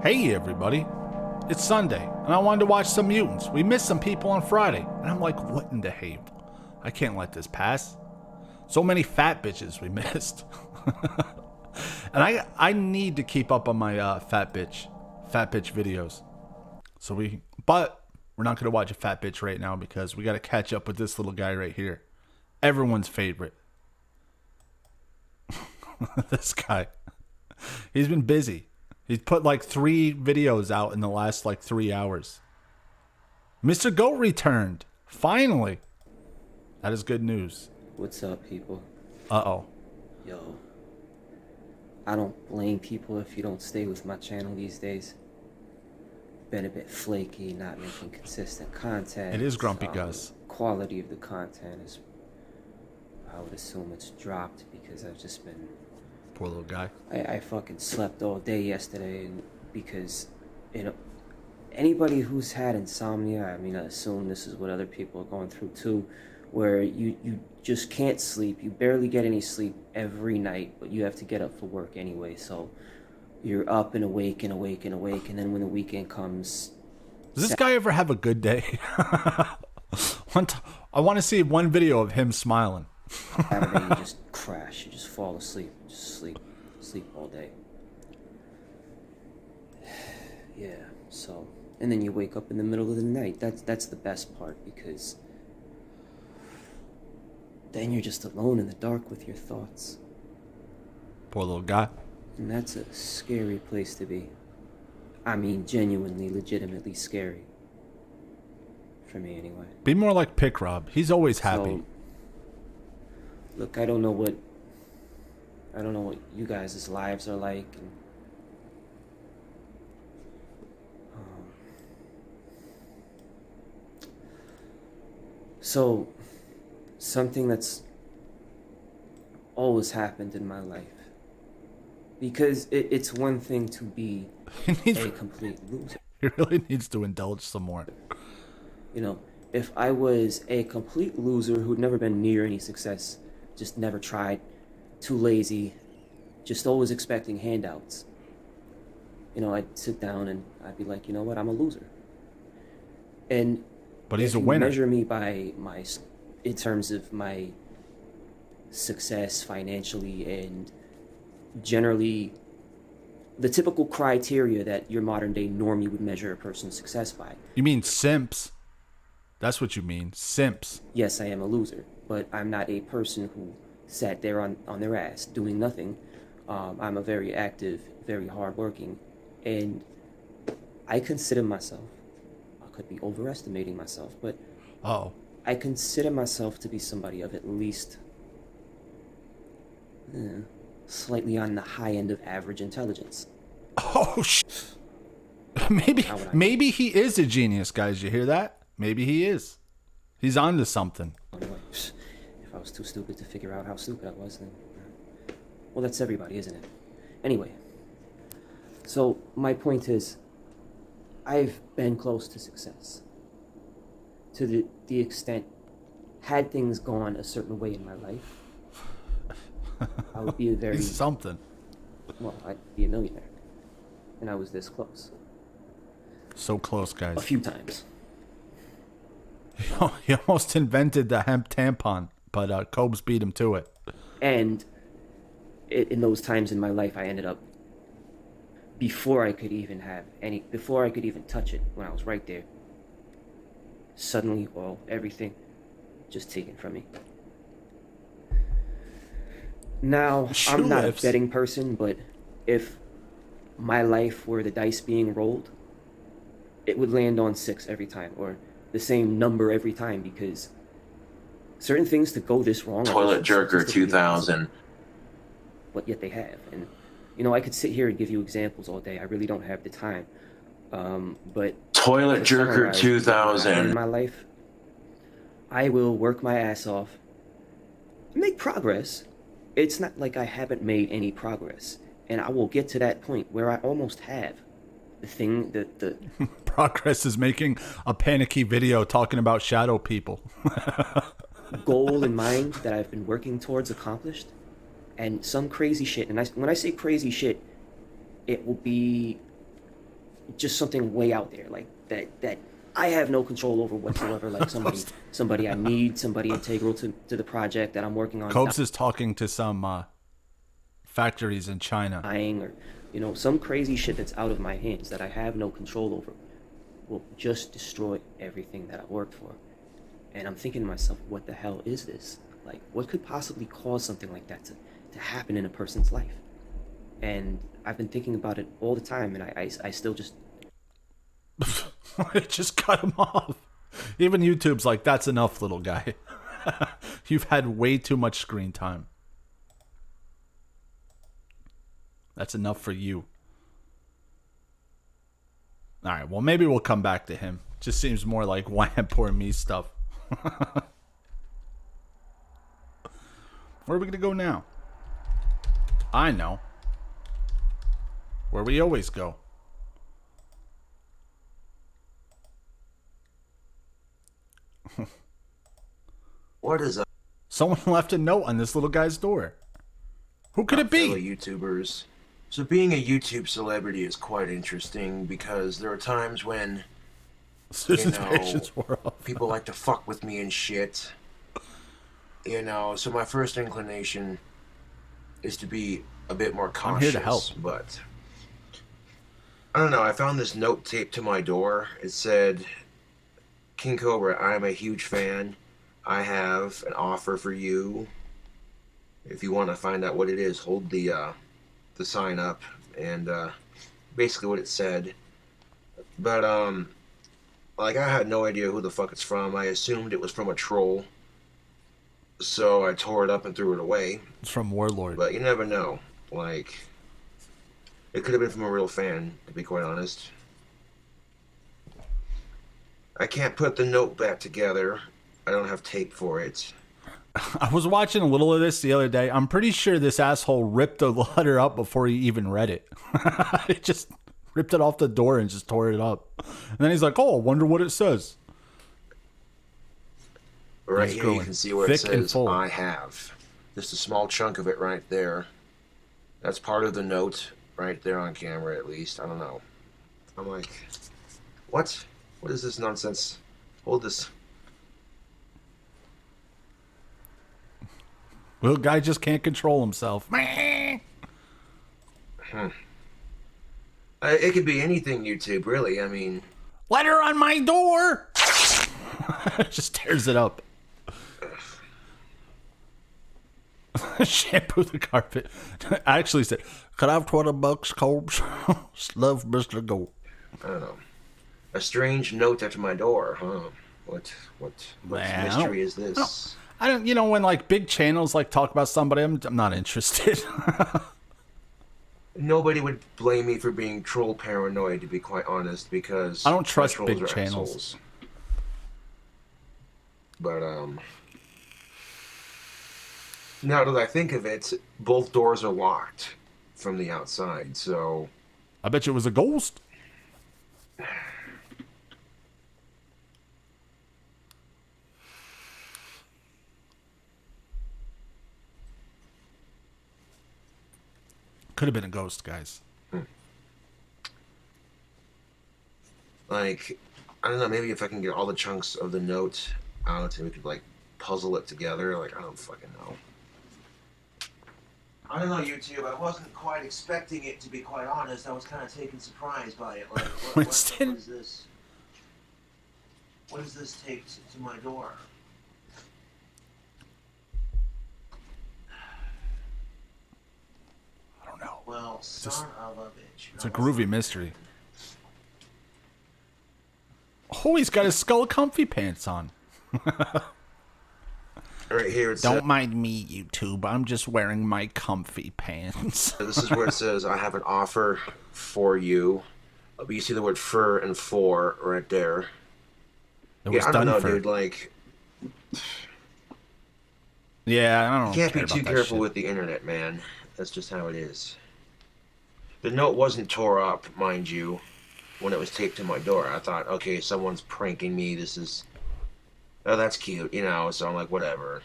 Hey everybody, it's Sunday, and I wanted to watch some mutants. We missed some people on Friday, and I'm like, what in the hell? I can't let this pass. So many fat bitches we missed. And I need to keep up on my fat bitch videos. But we're not gonna watch a fat bitch right now because we gotta catch up with this little guy right here. Everyone's favorite. This guy. He's been busy. He's put like 3 videos out in the last like 3 hours. Mr. Goat returned. Finally. That is good news. What's up, people? Uh-oh. Yo. I don't blame people if you don't stay with my channel these days. Been a bit flaky, not making consistent content. It is Grumpy Gus. Quality of the content is, I would assume it's dropped because I've just been... Poor little guy. I fucking slept all day yesterday and because, you know, anybody who's had insomnia, I mean, I assume this is what other people are going through too, where you just can't sleep. You barely get any sleep every night, but you have to get up for work anyway. So you're up and awake and awake and awake. And then when the weekend comes... Does this guy ever have a good day? I want to see one video of him smiling. Saturday, you just crash. You just fall asleep. Just sleep all day. Yeah, so... And then you wake up in the middle of the night. That's the best part because... then you're just alone in the dark with your thoughts. Poor little guy. And that's a scary place to be. I mean, genuinely, legitimately scary. For me, anyway. Be more like Pick Rob. He's always happy. So, look, I don't know what you guys' lives are like. And, so, something that's always happened in my life. Because it's one thing to be a complete loser. He really needs to indulge some more. You know, if I was a complete loser who'd never been near any success, just never tried, too lazy, just always expecting handouts, you know, I'd sit down and I'd be like, you know what, I'm a loser. And but he's a winner. Measure me by in terms of my success financially and generally the typical criteria that your modern day normie would measure a person's success by. You mean simps? That's what you mean, simps. Yes, I am a loser, but I'm not a person who sat there on their ass doing nothing. I'm a very active, very hardworking, and I consider myself, I could be overestimating myself, but I consider myself to be somebody of at least slightly on the high end of average intelligence. Oh, maybe he is a genius, guys. You hear that? Maybe he is. He's onto something. Anyway, if I was too stupid to figure out how stupid I was, then... well, that's everybody, isn't it? Anyway, so my point is, I've been close to success. To the extent, had things gone a certain way in my life, I would be a very... He's something. Well, I'd be a millionaire. And I was this close. So close, guys. A few times. He almost invented the hemp tampon, but Cobes beat him to it. And in those times in my life, I ended up, before I could even touch it, when I was right there, suddenly, everything just taken from me. Now, I'm not a betting person, but if my life were the dice being rolled, it would land on 6 every time, or the same number every time, because certain things to go this wrong... Toilet Jerker 2000. But yet they have. And, you know, I could sit here and give you examples all day. I really don't have the time. But... Toilet Jerker 2000. In my life, I will work my ass off, make progress. It's not like I haven't made any progress. And I will get to that point where I almost have. The thing that the... Progress is making a panicky video talking about shadow people. goal in mind that I've been working towards accomplished. And some crazy shit. And when I say crazy shit, it will be just something way out there, like that I have no control over whatsoever. Like somebody I need, somebody integral to the project that I'm working on. Cobes is talking to some factories in China. Dying, or some crazy shit that's out of my hands that I have no control over, will just destroy everything that I worked for. And I'm thinking to myself, what the hell is this? Like, what could possibly cause something like that to happen in a person's life? And I've been thinking about it all the time, and I still just Just cut him off. Even YouTube's like, that's enough, little guy. You've had way too much screen time. That's enough for you. All right, well, maybe we'll come back to him. Just seems more like why I'm poor me stuff. Where are we going to go now? I know. Where we always go. What is up, Someone left a note on this little guy's door. Who could it fellow be? YouTubers? So being a YouTube celebrity is quite interesting because there are times when Susan's patience wore off. people like to fuck with me and shit. So my first inclination is to be a bit more cautious. I'm here to help. But I don't know, I found this note taped to my door. It said, King Cobra, I am a huge fan. I have an offer for you. If you want to find out what it is, hold the sign up, and basically what it said. But like, I had no idea who the fuck it's from. I assumed it was from a troll, so I tore it up and threw it away. It's from Warlord. But you never know. Like, it could have been from a real fan, to be quite honest. I can't put the note back together. I don't have tape for it. I was watching a little of this the other day. I'm pretty sure this asshole ripped the letter up before he even read it. He just ripped it off the door and just tore it up. And then he's like, oh, I wonder what it says. Right here you can see where it thick and says, full. I have. Just a small chunk of it right there. That's part of the note right there on camera, at least. I don't know. I'm like, what? What is this nonsense? Hold this. Well, guy just can't control himself. It could be anything, YouTube, really. I mean... Letter on my door! Just tears it up. Shampoo the carpet. I actually said, could I have $20, Cobes? Love Mr. Go. I don't know. A strange note after my door, huh? What Man, mystery is this? I don't, when like big channels like talk about somebody, I'm not interested. Nobody would blame me for being troll paranoid, to be quite honest, because I don't trust trolls big are channels. assholes. But now that I think of it, both doors are locked from the outside, so I bet you it was a ghost. Could have been a ghost, guys. like, I don't know, maybe if I can get all the chunks of the note out and we could like puzzle it together, like, I don't fucking know. I don't know, YouTube. I wasn't quite expecting it, to be quite honest. I was kind of taken surprised by it. Like, what is this? What is this taped to my door? I don't know. Well, son of a bitch. It's a groovy mystery. Oh, he's got his skull comfy pants on. Right here it Don't mind me, YouTube. I'm just wearing my comfy pants. This is where it says, I have an offer for you. You see the word fur and for right there. It was I don't done know, for. dude. Like, Yeah, I don't you can't care be about too that careful shit. with the internet, man. That's just how it is. The note wasn't tore up, mind you, when it was taped to my door. I thought, okay, someone's pranking me. This is... Oh, that's cute, you know, so I'm like, whatever.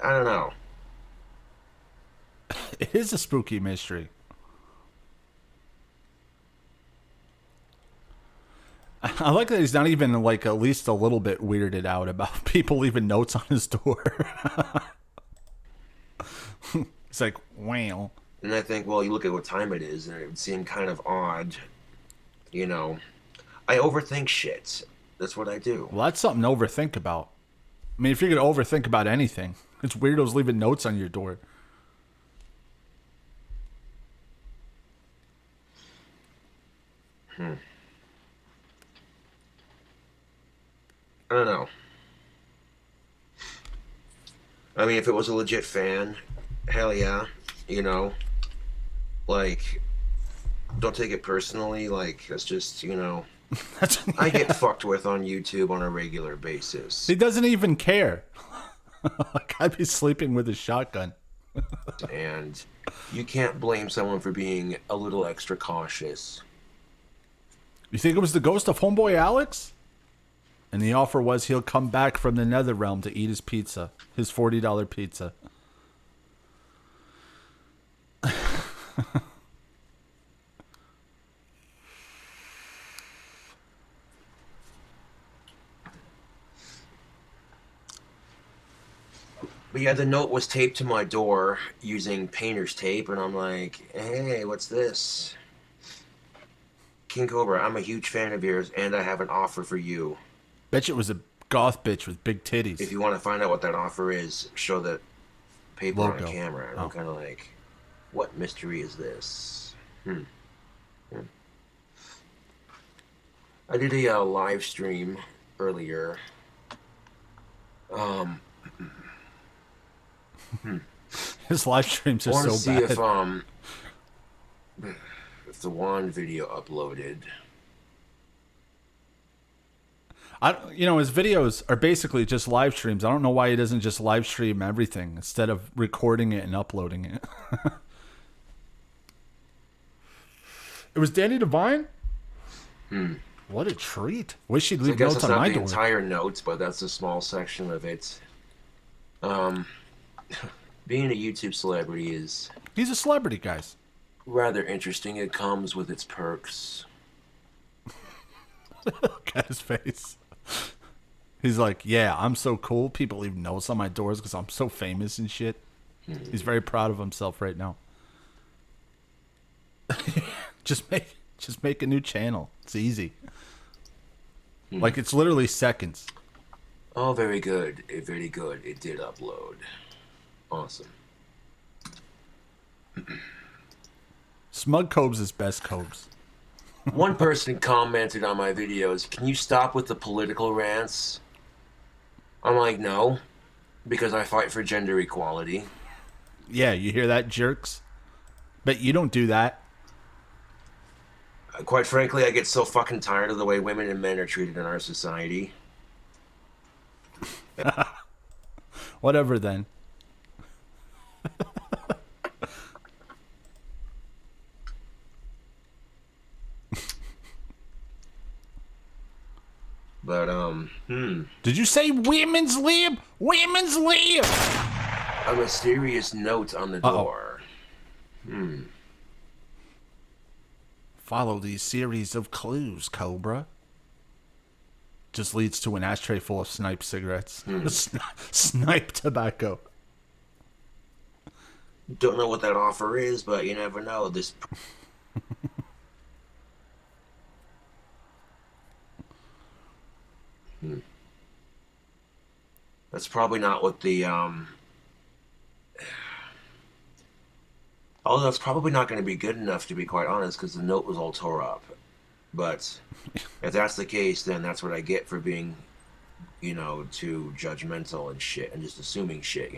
I don't know. It is a spooky mystery. I like that he's not even like at least a little bit weirded out about people leaving notes on his door. It's like, wow. And I think, well, you look at what time it is, and it would seem kind of odd. You know, I overthink shit. That's what I do. Well, that's something to overthink about. I mean, if you're going to overthink about anything, it's weirdos leaving notes on your door. I don't know. I mean, if it was a legit fan, hell yeah. You know, like, don't take it personally. Like, that's just, you know, I get fucked with on YouTube on a regular basis. He doesn't even care. Like, I'd be sleeping with a shotgun. And you can't blame someone for being a little extra cautious. You think it was the ghost of homeboy Alex? And the offer was he'll come back from the nether realm to eat his pizza. His $40 pizza. But yeah, the note was taped to my door using painter's tape, and I'm like, hey, what's this? King Cobra, I'm a huge fan of yours, and I have an offer for you. Bet you it was a goth bitch with big titties. If you want to find out what that offer is, show the paper Logo. on camera. And I'm kind of like, what mystery is this? I did a live stream earlier. His live streams I are want to so see bad. if the wand video uploaded. His videos are basically just live streams. I don't know why he doesn't just live stream everything instead of recording it and uploading it. It was Danny Devine? What a treat. Wish she'd I leave guess notes it's on not my the door. entire notes, but that's a small section of it. Being a YouTube celebrity is He's a celebrity, guys. rather interesting. It comes with its perks. Look at his face. He's like, yeah, I'm so cool. People leave notes on my doors because I'm so famous and shit. He's very proud of himself right now. Just make a new channel. It's easy. Like, it's literally seconds. Oh, very good. Very good. It did upload. Awesome. Smug Cobes is best Cobes. One person commented on my videos, can you stop with the political rants? I'm like, no, because I fight for gender equality. Yeah, you hear that, jerks? But you don't do that. Quite frankly, I get so fucking tired of the way women and men are treated in our society. Whatever then. But, Did you say women's lib? Women's lib! a mysterious note on the door. Follow these series of clues, Cobra. Just leads to an ashtray full of snipe cigarettes. Snipe tobacco. Don't know what that offer is, but you never know. This. That's probably not what the although it's probably not going to be good enough, to be quite honest, because the note was all tore up. But if that's the case, then that's what I get for being, too judgmental and shit, and just assuming shit,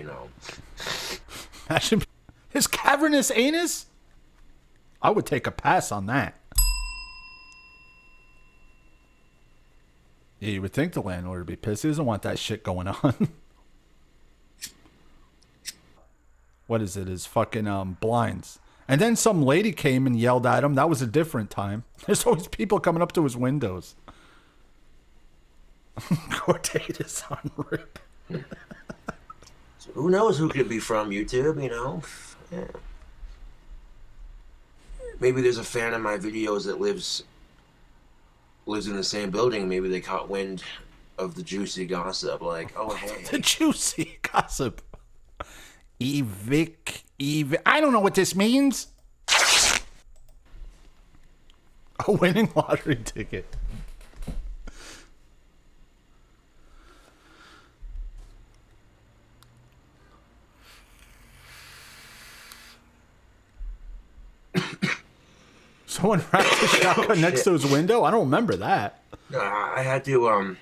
Imagine his cavernous anus? I would take a pass on that. Yeah, you would think the landlord would be pissed. He doesn't want that shit going on. What is it? His fucking blinds. And then some lady came and yelled at him. That was a different time. There's always people coming up to his windows. Cordatus on rip. So who knows who could be from YouTube, Yeah. Maybe there's a fan of my videos that lives lives in the same building. Maybe they caught wind of the juicy gossip. Like, oh hey, The juicy gossip. I don't know what this means. A winning lottery ticket. Someone wrapped a shotgun next to his window? I don't remember that. I had to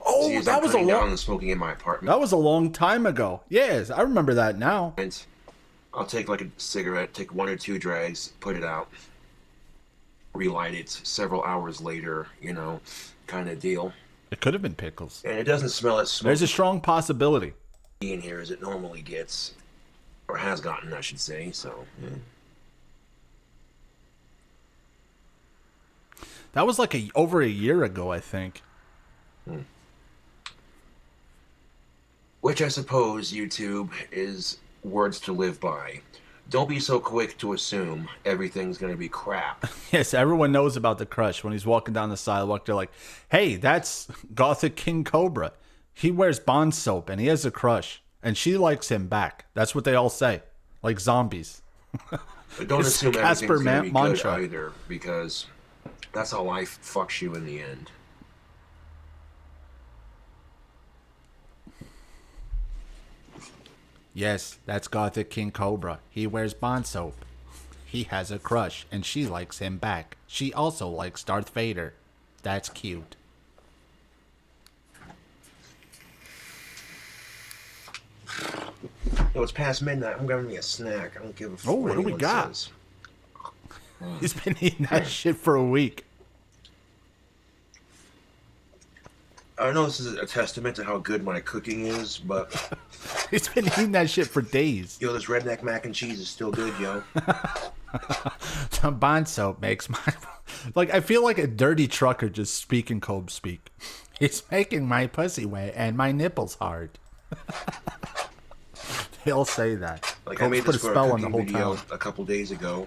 Oh, see as that I'm was a cutting down long. and smoking in my apartment. That was a long time ago. Yes, I remember that now. I'll take like a cigarette, take 1 or 2 drags, put it out, relight it several hours later, you know, kind of deal. It could have been pickles. And it doesn't smell as smoky There's a strong possibility. in here as it normally gets, or has gotten, I should say. So, yeah. That was like over a year ago, I think. Which I suppose, YouTube, is words to live by. Don't be so quick to assume everything's going to be crap. Yes, everyone knows about the crush. When he's walking down the sidewalk, they're like, hey, that's Gothic King Cobra. He wears Bond soap and he has a crush. And she likes him back. That's what they all say. Like zombies. But don't It's assume Casper everything's going to be mantra. good either, because that's how life fucks you in the end. Yes, that's Gothic King Cobra. He wears Bond soap. He has a crush and she likes him back. She also likes Darth Vader. That's cute. Yo, it's past midnight. I'm grabbing me a snack. I don't give a fuck. Oh, what do we anyone got? says. He's been eating that shit for a week. I know this is a testament to how good my cooking is, but He's been eating that shit for days. yo, this redneck mac and cheese is still good, yo. The Bond soap makes my... Like, I feel like a dirty trucker just speaking Cobe speak. It's making my pussy wet and my nipples hard. He'll say that. Like Cope's I made put this a for a spell on the cooking whole video town. a couple days ago,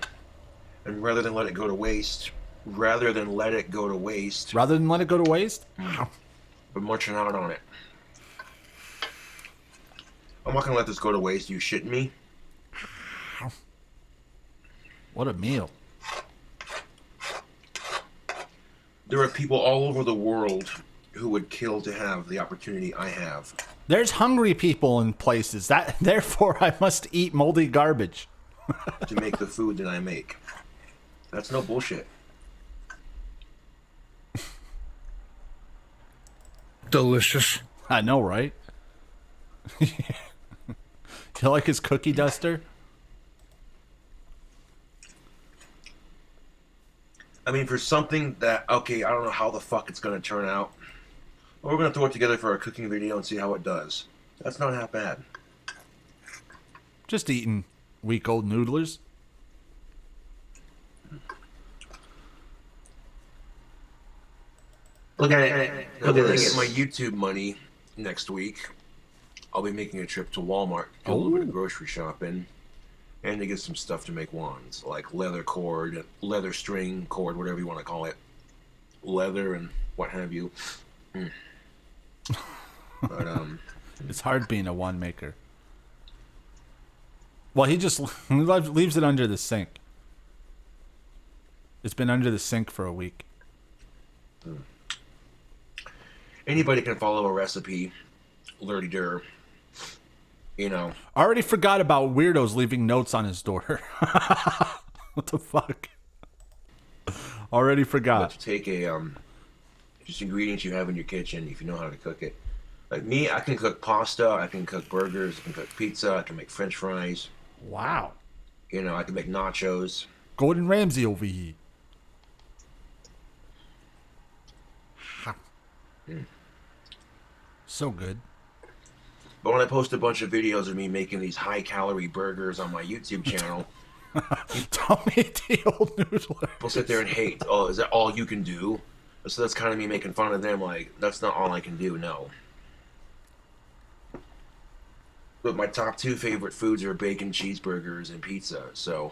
and rather than let it go to waste, rather than let it go to waste, Rather than let it go to waste? but marching out on it. I'm not gonna let this go to waste. You shitting me? What a meal. There are people all over the world who would kill to have the opportunity I have. There's hungry people in places. Therefore, I must eat moldy garbage. To make the food that I make. That's no bullshit. Delicious. I know, right? You like his cookie duster? I mean, for something that, okay, I don't know how the fuck it's gonna turn out. But we're gonna throw it together for a cooking video and see how it does. That's not half bad. Just eating week-old noodlers. Look at it. Look at this. Get my YouTube money next week. I'll be making a trip to Walmart, do a little bit of grocery shopping, and to get some stuff to make wands, like leather cord, leather string cord, whatever you want to call it, leather and what have you. But It's hard being a wand maker. Well, he just leaves it under the sink. It's been under the sink for a week. anybody can follow a recipe, lurdy-dur. You know. I already forgot about weirdos leaving notes on his door. What the fuck? Already But forgot. to take a just ingredients you have in your kitchen, if you know how to cook it. Like me, I can cook pasta, I can cook burgers, I can cook pizza, I can make French fries. Wow. You know, I can make nachos. Gordon Ramsay over here. So good. But when I post a bunch of videos of me making these high-calorie burgers on my YouTube channel, Tommy the old noodler. people sit there and hate. Oh, is that all you can do? So that's kind of me making fun of them. Like, that's not all I can do. No. But my top two favorite foods are bacon, cheeseburgers, and pizza. So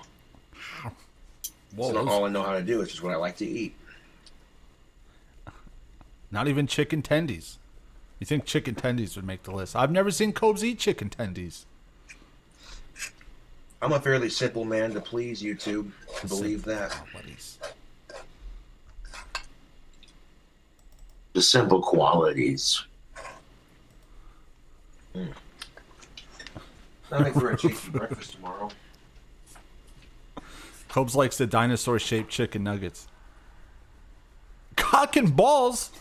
it's not all I know how to do. It's just what I like to eat. Not even chicken tendies. You think chicken tendies would make the list? I've never seen Cobes eat chicken tendies. I'm a fairly simple man to please, YouTube. Believe that. Qualities. The simple qualities. Nothing for a cheeky breakfast tomorrow. Cobes likes the dinosaur-shaped chicken nuggets. Cock and balls.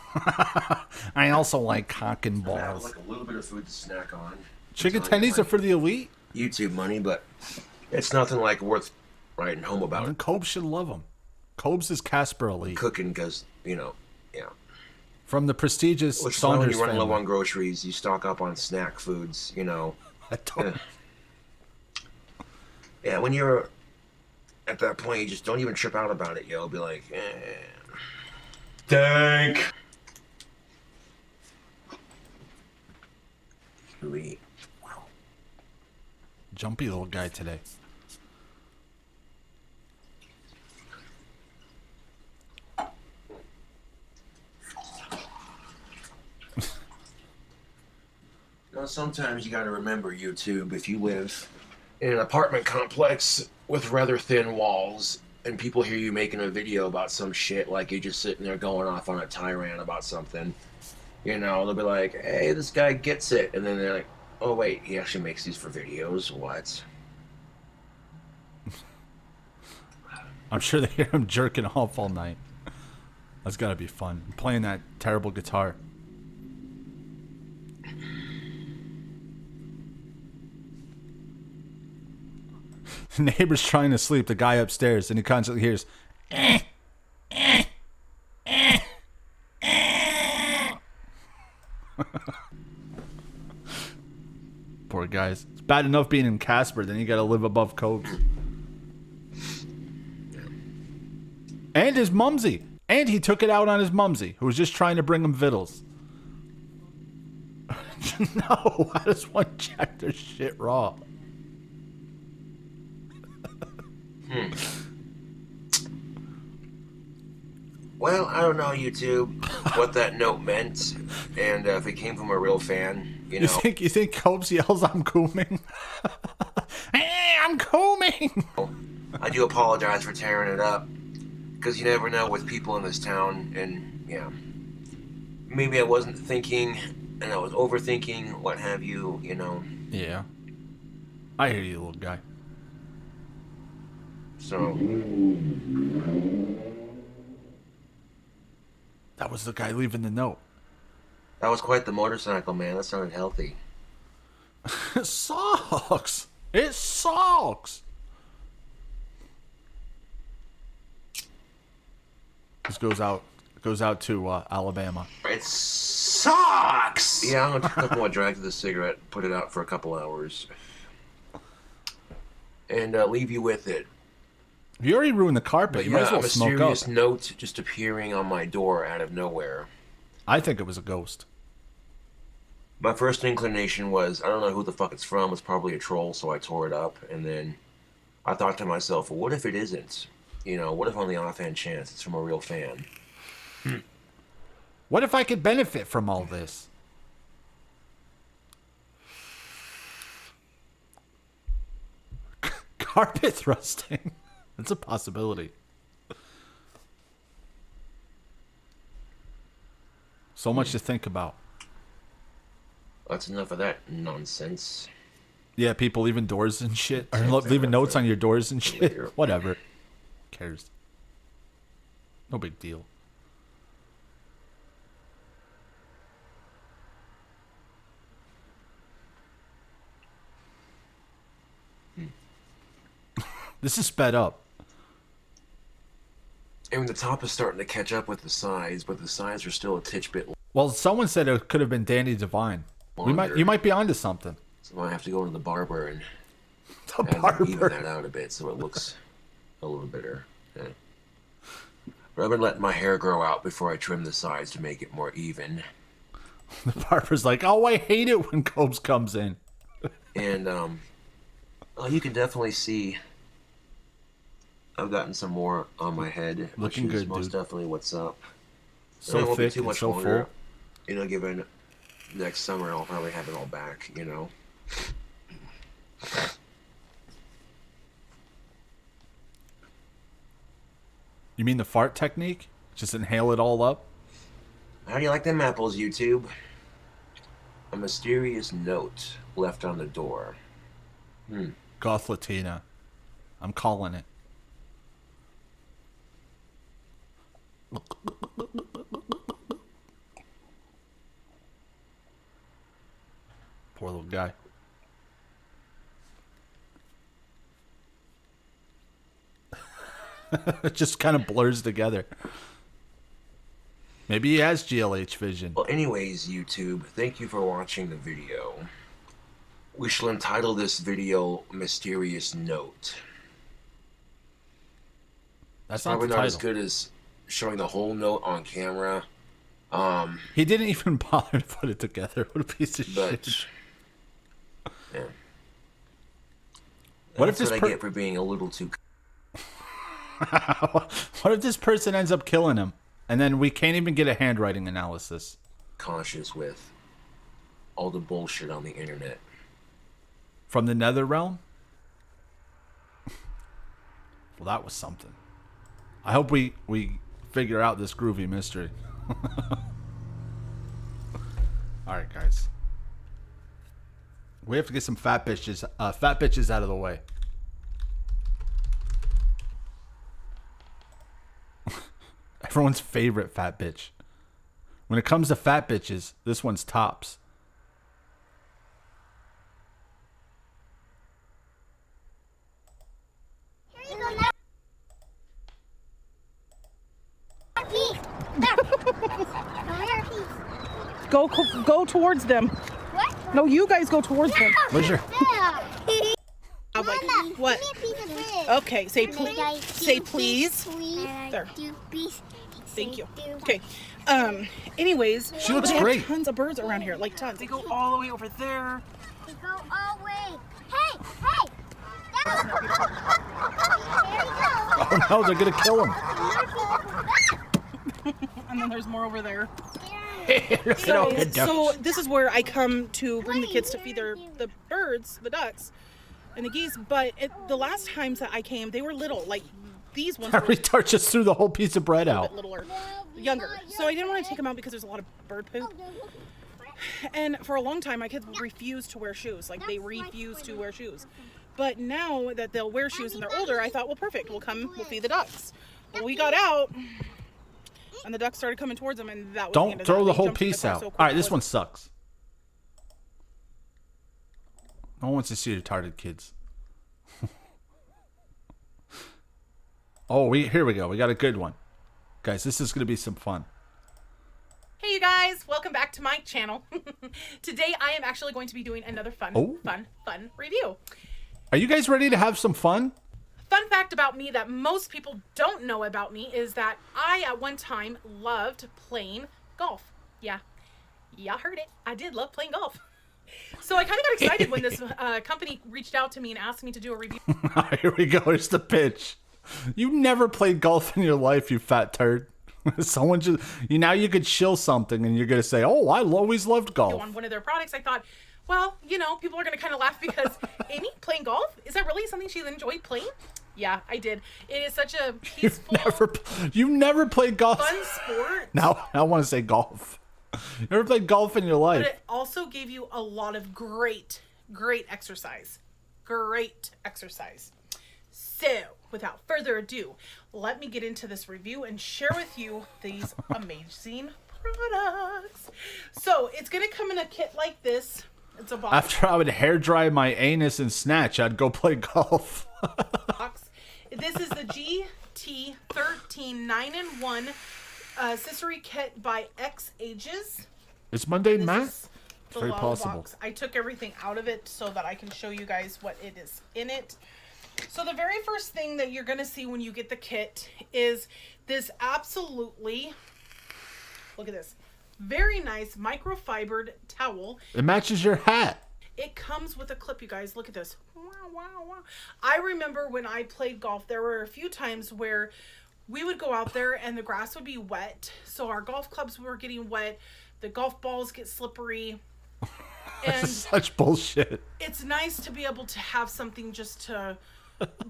I also like cock and I have balls. like a little bit of food to snack on. Chicken tendies are for the elite. YouTube money, but it's nothing like worth writing home about. And Cobes should love them. Cobes is Casper elite. Cooking because, yeah. From the prestigious Which is when Saunders you run low family. on groceries, you stock up on snack foods, I don't. Yeah, when you're at that point, you just don't even trip out about it, yo. Be like, Thank. Sweet. Wow. Jumpy little guy today. Sometimes you gotta remember, YouTube, if you live in an apartment complex with rather thin walls and people hear you making a video about some shit, like you're just sitting there going off on a tirade about something, they'll be like, hey, this guy gets it. And then they're like, oh, wait, he actually makes these for videos? What? I'm sure they hear him jerking off all night. That's gotta be fun. Playing that terrible guitar. The neighbor's trying to sleep, the guy upstairs, and he constantly hears, Poor guys. It's bad enough being in Casper, then you gotta live above Cobes. And his mumsy. And he took it out on his mumsy, who was just trying to bring him victuals. No, how does one check their shit raw? Well, I don't know, YouTube, what that note meant, and if it came from a real fan, You think Cobes yells, I'm cooming? Hey, I'm cooming! I do apologize for tearing it up, because you never know with people in this town, and yeah, maybe I wasn't thinking, and I was overthinking, what have you, Yeah. I hear you, little guy. So, That was the guy leaving the note. that was quite the motorcycle, man. That sounded healthy. It sucks! It sucks! This goes out to Alabama. It sucks! Yeah, I'm gonna take a couple more drags of the cigarette, put it out for a couple hours, and leave you with it. You already ruined the carpet. But You might as yeah, well a smoke up. mysterious note just appearing on my door out of nowhere. I think it was a ghost. My first inclination was, I don't know who the fuck it's from. It's probably a troll, so I tore it up. And then I thought to myself, well, what if it isn't? What if on the offhand chance it's from a real fan? What if I could benefit from all this? Carpet thrusting. That's a possibility. So much to think about. That's enough of that nonsense. Yeah, people leaving doors and shit. Or leaving notes on your doors and shit. Whatever. Who cares? No big deal. This is sped up. I mean, the top is starting to catch up with the sides, but the sides are still a titch bit Well, someone said it could have been Danny Devine. longer. You might be onto something. So I have to go to the barber and The even barber. that out a bit so it looks a little better. Yeah. But I've been letting my hair grow out before I trim the sides to make it more even. The barber's like, oh, I hate it when Cobes comes in. And well, you can definitely see I've gotten some more on my head, Looking which is good, most dude. definitely what's up. So it won't be thick too and much so longer. full. You know, given next summer I'll probably have it all back, you know. You mean the fart technique? Just inhale it all up? How do you like them apples, YouTube? A mysterious note left on the door. Goth Latina. I'm calling it. Poor little guy. It just kind of blurs together. Maybe he has GLH vision. Well, anyways, YouTube, thank you for watching the video. We shall entitle this video Mysterious Note. That's not Probably the not as title. good as showing the whole note on camera. He didn't even bother to put it together. What a piece of But shit. yeah. What if That's this what I get for being a little too What if this person ends up killing him? And then we can't even get a handwriting analysis. cautious with all the bullshit on the internet. From the nether realm? Well, that was something. I hope we figure out this groovy mystery. Alright, guys. We have to get some fat bitches out of the way. Everyone's favorite fat bitch. When it comes to fat bitches, this one's tops. Here you go now. Peace. Come here, peace. Go towards them. What? No, you guys go towards them. Where's your... Yeah. I'm like, Mama, what? give me a piece of bread. Okay, say please. Say please. There. Please. Thank you. Okay. Anyways, She looks they have great. tons of birds around here, like tons. They go all the way over there. We go all the way. Hey, hey. There you go. Oh no, they're gonna kill him. And then there's more over there. So So this is where I come to bring the kids to feed the birds, the ducks, and the geese. But the last times that I came, they were little. Like these ones were That retard just threw the whole piece of bread a out. bit littler, younger. So I didn't want to take them out because there's a lot of bird poop. And for a long time, my kids refused to wear shoes. Like they refused to wear shoes. But now that they'll wear shoes and they're older, I thought, well, perfect. We'll feed the ducks. Well, we got out, and the ducks started coming towards them, and that was the end Don't of throw that. the They whole jumped in piece car out. so All quick, right, it this was- one sucks. No one wants to see retarded kids. Oh, here we go. We got a good one. Guys, this is going to be some fun. Hey you guys, welcome back to my channel. Today I am actually going to be doing another fun review. Are you guys ready to have some fun? Fun fact about me that most people don't know about me is that I at one time loved playing golf. Yeah, y'all heard it. I did love playing golf. So I kind of got excited when this company reached out to me and asked me to do a review. Here we go. Here's the pitch. You never played golf in your life, you fat turd. Someone just you could shill something and you're gonna say, "Oh, I always loved golf." On one of their products. I thought, well, people are going to kind of laugh because Amy playing golf, is that really something she enjoyed playing? Yeah, I did. It is such a peaceful, You've never played golf. fun sport. Now I want to say golf. You never played golf in your But life. it also gave you a lot of great exercise. Great exercise. So, without further ado, let me get into this review and share with you these amazing products. So, it's going to come in a kit like this. It's a box. After I would hair dry my anus and snatch, I'd go play golf. This is the GT13 9-in-1 accessory kit by X Ages. It's mundane This math. is It's the very Lala possible. box. I took everything out of it so that I can show you guys what it is in it. So the very first thing that you're going to see when you get the kit is this absolutely, look at this, very nice microfibered towel. It matches your hat. It comes with a clip, you guys. Look at this. Wow, wow, wow. I remember when I played golf, there were a few times where we would go out there and the grass would be wet. So our golf clubs were getting wet. The golf balls get slippery. And Such bullshit. it's nice to be able to have something just to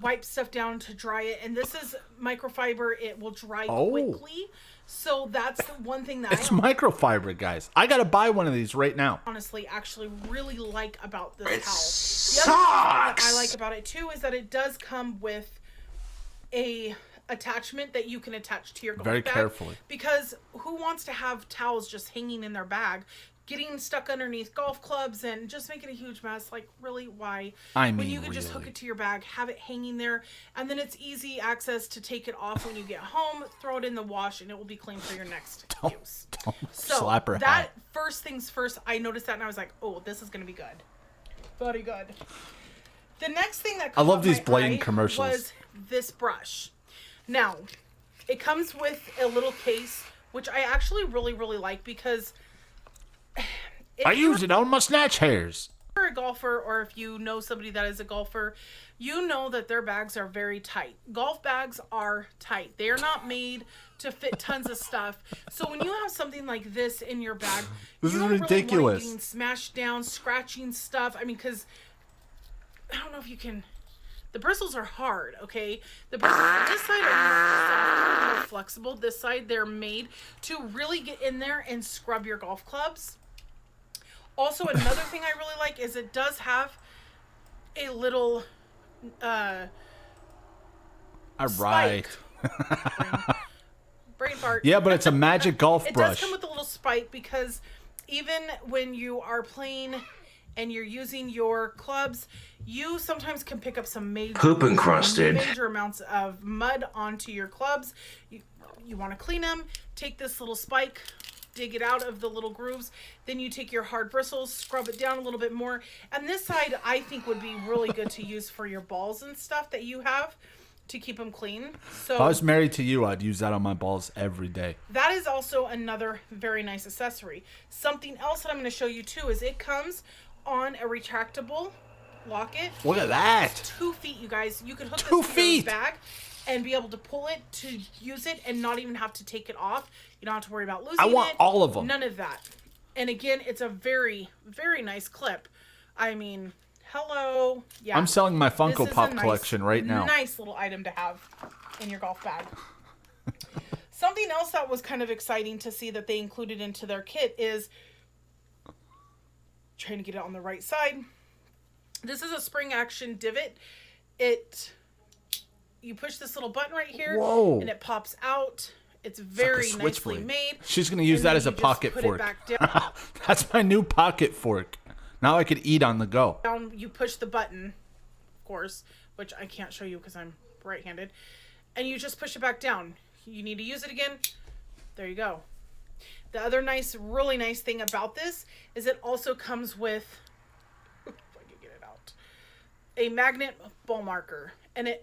wipe stuff down to dry it. And this is microfiber. It will dry quickly. So that's the one thing that It's microfiber, guys. I gotta buy one of these right now. honestly actually really like about this It towel. The other thing that I sucks. like about it too is that it does come with a attachment that you can attach to your golf Very bag. carefully. Because who wants to have towels just hanging in their bag, getting stuck underneath golf clubs and just making a huge mess? Like, really, why? I when mean, you could just hook really. it to your bag, have it hanging there, and then it's easy access to take it off when you get home, throw it in the wash, and it will be clean for your next use. Don't So slap her that hat. first things first, I noticed that and I was like, oh, this is gonna be good. Very good. The next thing that I love caught these my blatant eye commercials. was this brush. Now, it comes with a little case, which I actually really, really like because if I use it on my snatch hairs. you're a golfer or if you know somebody that is a golfer, you know that their bags are very tight. Golf bags are tight. They are not made to fit tons of stuff. So when you have something like this in your bag, This you is don't really want it ridiculous. getting smashed down, scratching stuff. I mean, because I don't know if you can. The bristles are hard, okay? The bristles on this side are more soft, more flexible. This side, they're made to really get in there and scrub your golf clubs. Also, another thing I really like is it does have a little All spike. right. Brain fart. Yeah, but it's a magic golf It brush. does come with a little spike because even when you are playing and you're using your clubs, you sometimes can pick up some Poop encrusted. major amounts of mud onto your clubs. You want to clean them, take this little spike, dig it out of the little grooves, then you take your hard bristles, scrub it down a little bit more. And this side I think would be really good to use for your balls and stuff that you have to keep them clean. So If I was married to you, I'd use that on my balls every day. that is also another very nice accessory. Something else that I'm going to show you too is it comes on a retractable locket. Look at that. 2 feet, you guys. You could hook 2 this to feet. your bag and be able to pull it to use it and not even have to take it off. You don't have to worry about losing it. I want all of them. None of that. And again, it's a very, very nice clip. I mean, hello. Yeah. I'm selling my This Funko is a Pop nice- collection right now. Nice little item to have in your golf bag. Something else that was kind of exciting to see that they included into their kit is trying to get it on the right side. This is a spring action divot. You push this little button right here, Whoa. and it pops out. It's Like a very nicely switchblade. made. She's gonna use And that then as a you just pocket put it fork. back down. That's my new pocket fork. Now I could eat on the go. You push the button, of course, which I can't show you because I'm right-handed, and you just push it back down. You need to use it again. There you go. The other really nice thing about this is it also comes with, if I can get it out, a magnet ball marker, and it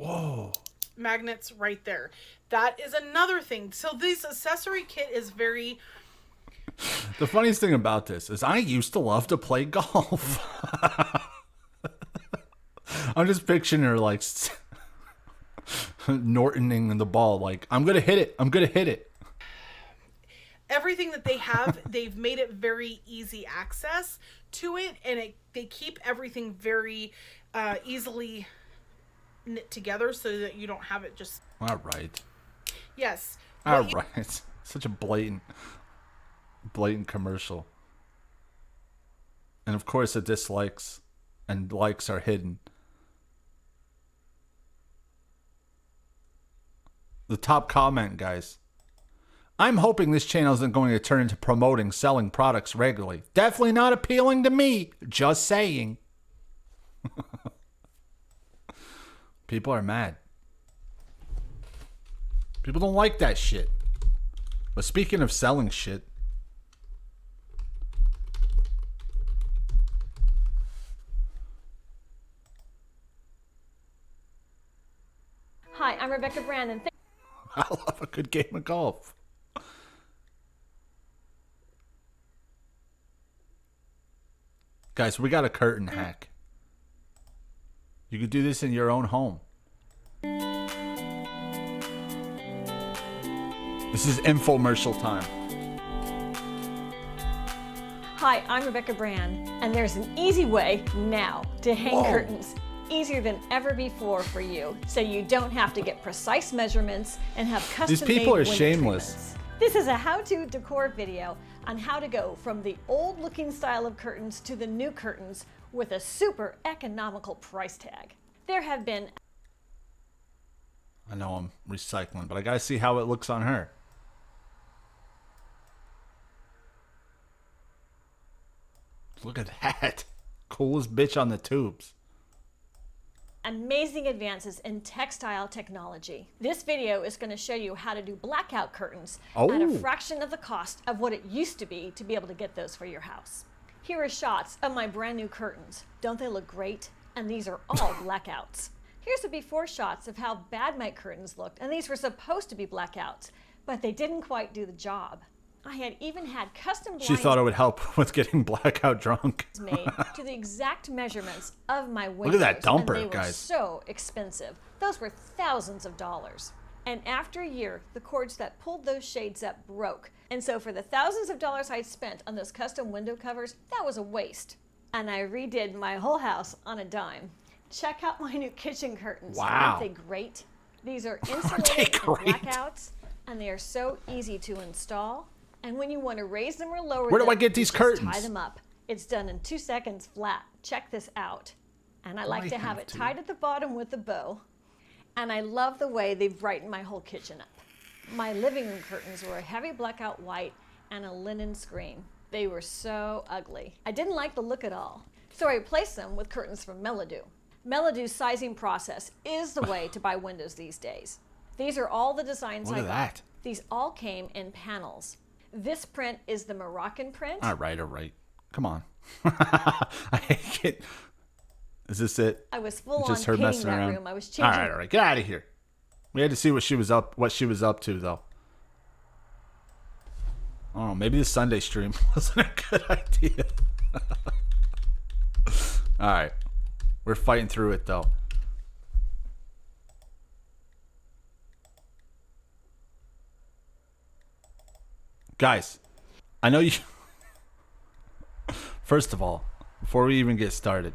magnets right there. That is another thing. So this accessory kit is very. The funniest thing about this is I used to love to play golf. I'm just picturing her like Nortoning the ball like, I'm going to hit it. I'm going to hit it. Everything that they have, they've made it very easy access to it, and they keep everything very easily knit together so that you don't have it just. All right. Yes. All What you- right. Such a blatant commercial. And of course the dislikes and likes are hidden. The top comment, guys. I'm hoping this channel isn't going to turn into promoting selling products regularly. Definitely not appealing to me. Just saying. People are mad. People don't like that shit. But speaking of selling shit. Hi, I'm Rebecca Brandon. I love a good game of golf. Guys, we got a curtain hack. You could do this in your own home. This is infomercial time. Hi, I'm Rebecca Brand, and there's an easy way now to hang curtains. Easier than ever before for you, so you don't have to get precise measurements and have custom-made These people are window shameless. treatments. This is a how-to decor video on how to go from the old-looking style of curtains to the new curtains with a super economical price tag. There have been... I know I'm recycling, but I gotta see how it looks on her. Look at that. Coolest bitch on the tubes. amazing advances in textile technology. This video is going to show you how to do blackout curtains at a fraction of the cost of what it used to be able to get those for your house. Here are shots of my brand new curtains. Don't they look great? And these are all blackouts. Here's the before shots of how bad my curtains looked, and these were supposed to be blackouts, but they didn't quite do the job. I had even had custom blinds. She thought it would help with getting blackout drunk. Made to the exact measurements of my windows. Look at that dumper, and they guys. were so expensive. Those were thousands of dollars. And after a year, the cords that pulled those shades up broke. And so for the thousands of dollars I spent on those custom window covers, that was a waste. And I redid my whole house on a dime. Check out my new kitchen curtains. Wow. Aren't they great? These are insulated and great? blackouts, and they are so easy to install. And when you want to raise them or lower them, Where do I get these you just curtains? tie them up. It's done in 2 seconds flat. Check this out. And I like to have it tied at the bottom with a bow. And I love the way they've brightened my whole kitchen up. My living room curtains were a heavy blackout white and a linen screen. They were so ugly. I didn't like the look at all. So I replaced them with curtains from Melodoo. Melodoo's sizing process is the way to buy windows these days. These are all the designs Look I at got. that. These all came in panels. This print is the Moroccan print. All right. Come on. I hate it. Is this it? I was full Just on her painting messing that around. room. I was changing. All right. Get out of here. We had to see what she was up to, though. Oh, maybe the Sunday stream wasn't a good idea. All right. We're fighting through it, though. Guys, I know you... First of all, before we even get started...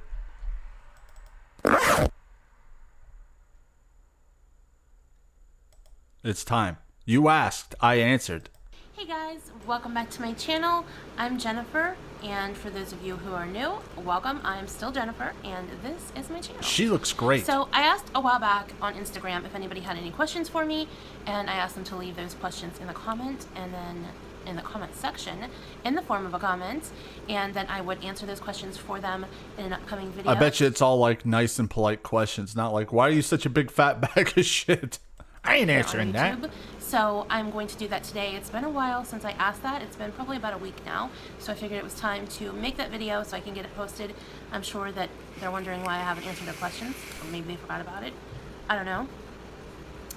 It's time. You asked, I answered. Hey guys, welcome back to my channel. I'm Jennifer, and for those of you who are new, welcome. I'm still Jennifer, and this is my channel. She looks great. So I asked a while back on Instagram if anybody had any questions for me, and I asked them to leave those questions in the comment, and then in the comment section in the form of a comment, and then I would answer those questions for them in an upcoming video. I bet you it's all like nice and polite questions, not like, why are you such a big fat bag of shit? I ain't answering that. So I'm going to do that today. It's been a while since I asked that. It's been probably about a week now. So I figured it was time to make that video so I can get it posted. I'm sure that they're wondering why I haven't answered their questions. Or maybe they forgot about it. I don't know.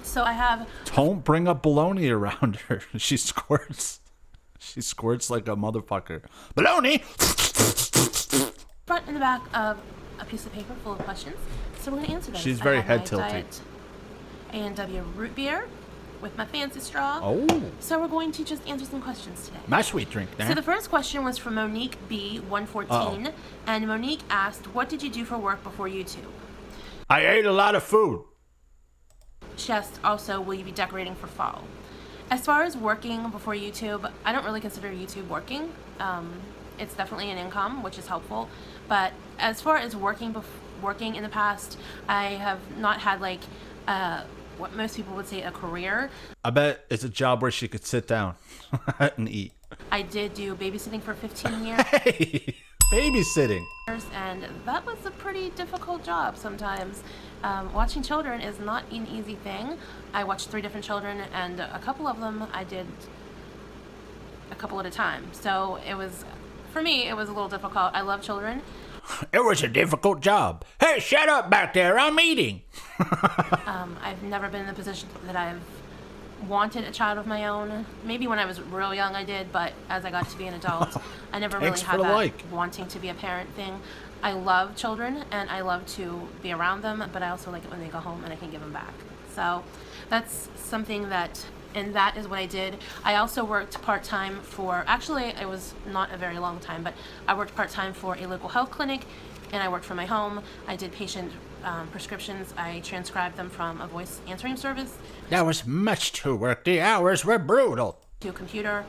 So I have... Don't bring up baloney around her. She squirts. She squirts like a motherfucker. Baloney! Front and the back of a piece of paper full of questions. So we're going to answer them. She's very I have my head tilty. Diet A&W root beer with my fancy straw. Oh. So we're going to just answer some questions today. My sweet drink there. So the first question was from Monique B114, and Monique asked, "What did you do for work before YouTube?" I ate a lot of food. She asked also, "Will you be decorating for fall?" As far as working before YouTube, I don't really consider YouTube working. It's definitely an income, which is helpful. But as far as working in the past, I have not had like what most people would say a career. I bet it's a job where she could sit down and eat. I did do babysitting for 15 years. Hey, babysitting. And that was a pretty difficult job sometimes. Watching children is not an easy thing. I watched 3 different children, and a couple of them I did a couple at a time. So it was, for me, it was a little difficult. I love children. It was a difficult job. Hey, shut up back there. I'm eating. I've never been in the position that I've wanted a child of my own. Maybe when I was real young I did, but as I got to be an adult, I never really had that wanting to be a parent thing. I love children and I love to be around them, but I also like it when they go home and I can give them back. So that's something that And that is what I did. I also worked part-time for, actually it was not a very long time, but I worked part-time for a local health clinic, and I worked from my home. I did patient prescriptions. I transcribed them from a voice answering service. That was much too work. The hours were brutal. To a computer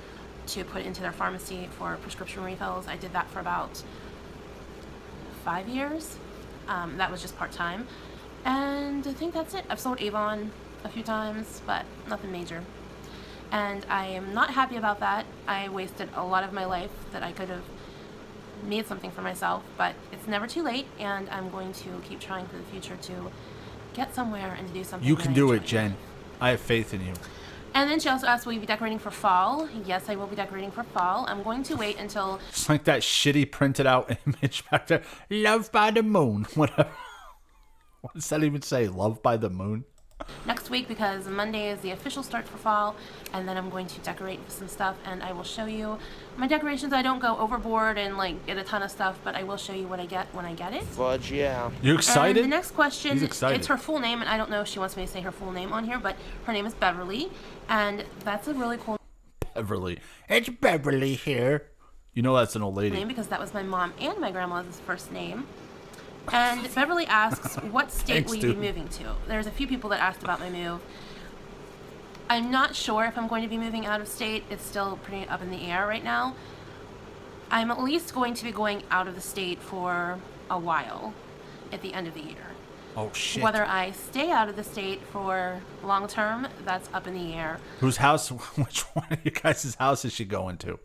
to put into their pharmacy for prescription refills. I did that for about 5 years. That was just part-time. And I think that's it. I've sold Avon a few times, but nothing major. And I am not happy about that. I wasted a lot of my life that I could have made something for myself, but it's never too late, and I'm going to keep trying for the future to get somewhere and to do something. You that can I do it, enjoy. Jen. I have faith in you. And then she also asked, will you be decorating for fall? Yes, I will be decorating for fall. I'm going to wait until... It's like that shitty printed out image back there. Love by the moon. Whatever. What does that even say? Love by the moon? next week, because Monday is the official start for fall, and then I'm going to decorate with some stuff, and I will show you my decorations. I don't go overboard and like get a ton of stuff, but I will show you what I get when I get it. Fudge, yeah. You excited? And the next question, He's excited. it's her full name, and I don't know if she wants me to say her full name on here, but her name is Beverly, and that's a really cool Beverly. It's Beverly here. You know that's an old lady. name because that was my mom and my grandma's first name. And Beverly asks, what state Thanks, will you dude. be moving to? There's a few people that asked about my move. I'm not sure if I'm going to be moving out of state. It's still pretty up in the air right now. I'm at least going to be going out of the state for a while at the end of the year. Oh shit. Whether I stay out of the state for long term, that's up in the air. Whose house? Which one of you guys' house is she going to?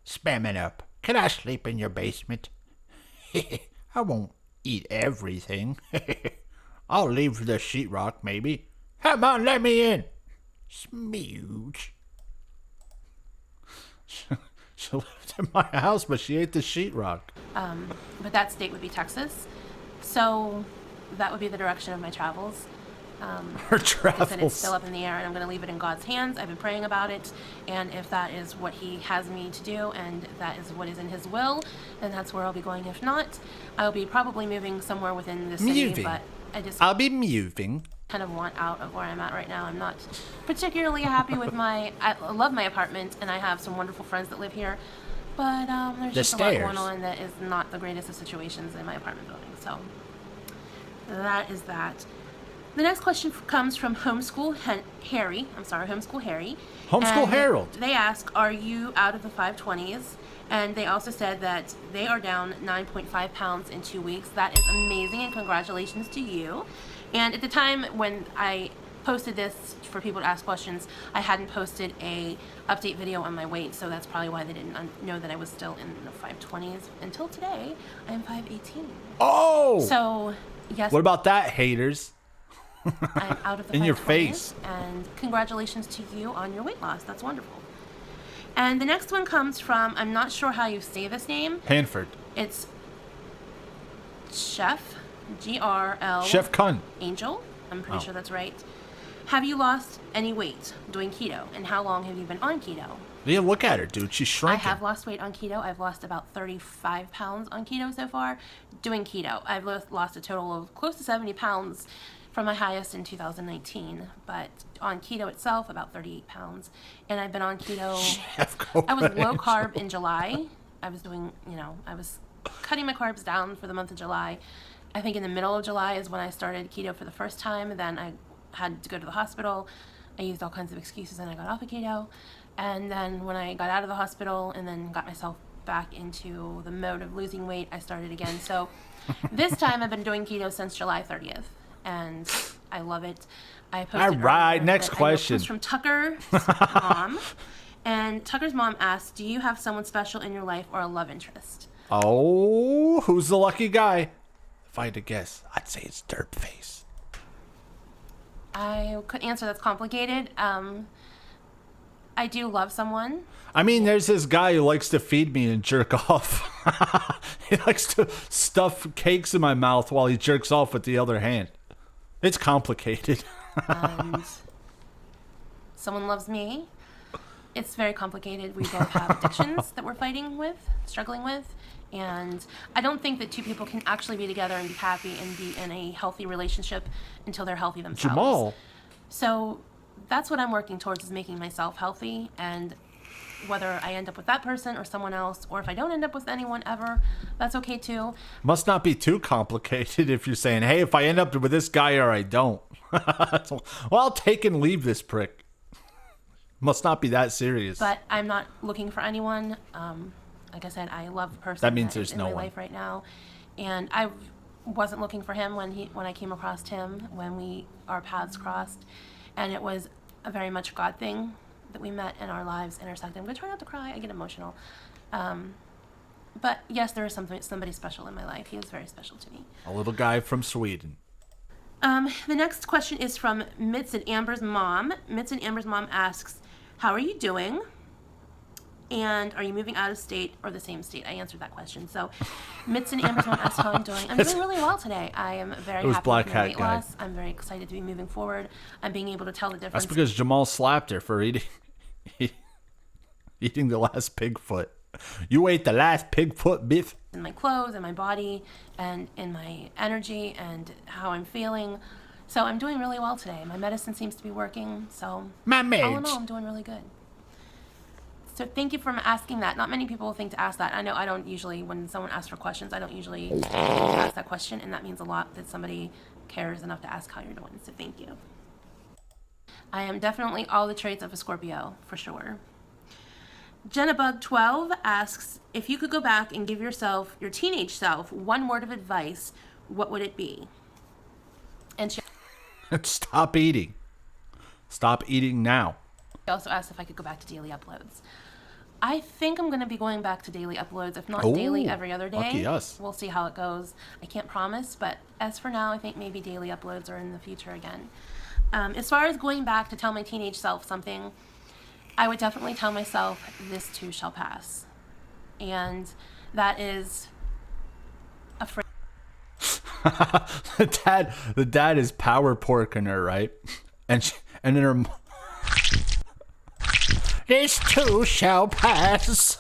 Spamming up. Can I sleep in your basement? I won't eat everything. I'll leave the sheetrock, maybe. Come on, let me in. Smooch. She lived in my house, but she ate the sheetrock. But that state would be Texas. So that would be the direction of my travels. Her Like I said, it's travels. still up in the air, and I'm going to leave it in God's hands. I've been praying about it, and if that is what He has me to do, and that is what is in His will, then that's where I'll be going. If not, I'll be probably moving somewhere within the city, Moving. but I just I'll be moving. kind of want out of where I'm at right now. I'm not particularly happy with I love my apartment, and I have some wonderful friends that live here, but there's The just a lot stairs. going on that is not the greatest of situations in my apartment building. So that is that. The next question comes from Harry. I'm sorry, Homeschool Harry. Homeschool And Harold. They ask, are you out of the 520s? And they also said that they are down 9.5 pounds in 2 weeks. That is amazing, and congratulations to you. And at the time when I posted this for people to ask questions, I hadn't posted a update video on my weight, so that's probably why they didn't know that I was still in the 520s. Until today, I am 5'18". Oh! So, yes. What about that, haters? I'm out of the In your 520s, face. and congratulations to you on your weight loss. That's wonderful. And the next one comes from, I'm not sure how you say this name. Hanford. It's Chef, GRL. Chef Kun. Angel. I'm pretty Oh. sure that's right. Have you lost any weight doing keto? And how long have you been on keto? Yeah, look at her, dude. She's I shrinking. have lost weight on keto. I've lost about 35 pounds on keto so far doing keto. I've lost a total of close to 70 pounds from my highest in 2019. But on keto itself, about 38 pounds. And I've been on keto. Chef I was low Angel. carb in July. I was doing, I was cutting my carbs down for the month of July. I think in the middle of July is when I started keto for the first time. Then I had to go to the hospital. I used all kinds of excuses and I got off of keto. And then when I got out of the hospital and then got myself back into the mode of losing weight, I started again. So this time I've been doing keto since July 30th. And I love it. I posted All right, earlier next that question. I know it comes from Tucker's mom. And Tucker's mom asked, do you have someone special in your life or a love interest? Oh, who's the lucky guy? If I had to guess, I'd say it's Dirtface. I could answer that's complicated. I do love someone. I mean, there's this guy who likes to feed me and jerk off. He likes to stuff cakes in my mouth while he jerks off with the other hand. It's complicated. And someone loves me. It's very complicated. We both have addictions that we're fighting with, struggling with. And I don't think that two people can actually be together and be happy and be in a healthy relationship until they're healthy themselves. Jamal. So that's what I'm working towards, is making myself healthy. And whether I end up with that person or someone else, or if I don't end up with anyone ever, that's okay too. Must not be too complicated if you're saying, hey, if I end up with this guy or I don't. Well, I'll take and leave this prick. Must not be that serious. But I'm not looking for anyone. Like I said, I love the person That means is there's in no my one. life right now. And I wasn't looking for him when I came across him, when our paths crossed. And it was a very much God thing that we met and our lives intersected. I'm going to try not to cry. I get emotional. But yes, there is somebody special in my life. He is very special to me. A little guy from Sweden. The next question is from Mitz and Amber's mom. Mitz and Amber's mom asks, how are you doing? And are you moving out of state or the same state? I answered that question. So Mitz and Amber's mom asks how I'm doing. I'm doing really well today. I am very happy Black with my Hat weight guy. loss. I'm very excited to be moving forward. I'm being able to tell the difference. That's because Jamal slapped her for eating the last Pigfoot. You ate the last Pigfoot, Biff. In my clothes, in my body, and in my energy, and how I'm feeling. So I'm doing really well today. My medicine seems to be working. So My all in mage. all, I'm doing really good. So thank you for asking that. Not many people think to ask that. I know I don't usually, when someone asks for questions, I don't usually ask that question, and that means a lot that somebody cares enough to ask how you're doing. So thank you. I am definitely all the traits of a Scorpio, for sure. Jennabug12 asks, if you could go back and give yourself, your teenage self, one word of advice, what would it be? And she Stop eating. Stop eating now. also asked if I could go back to daily uploads. I think I'm going to be going back to daily uploads, if not Ooh, daily, every other day. lucky us. We'll see how it goes. I can't promise, but as for now, I think maybe daily uploads are in the future again. As far as going back to tell my teenage self something, I would definitely tell myself, this too shall pass. And that is a phrase. The dad is power porking her, right? And then her. This too shall pass.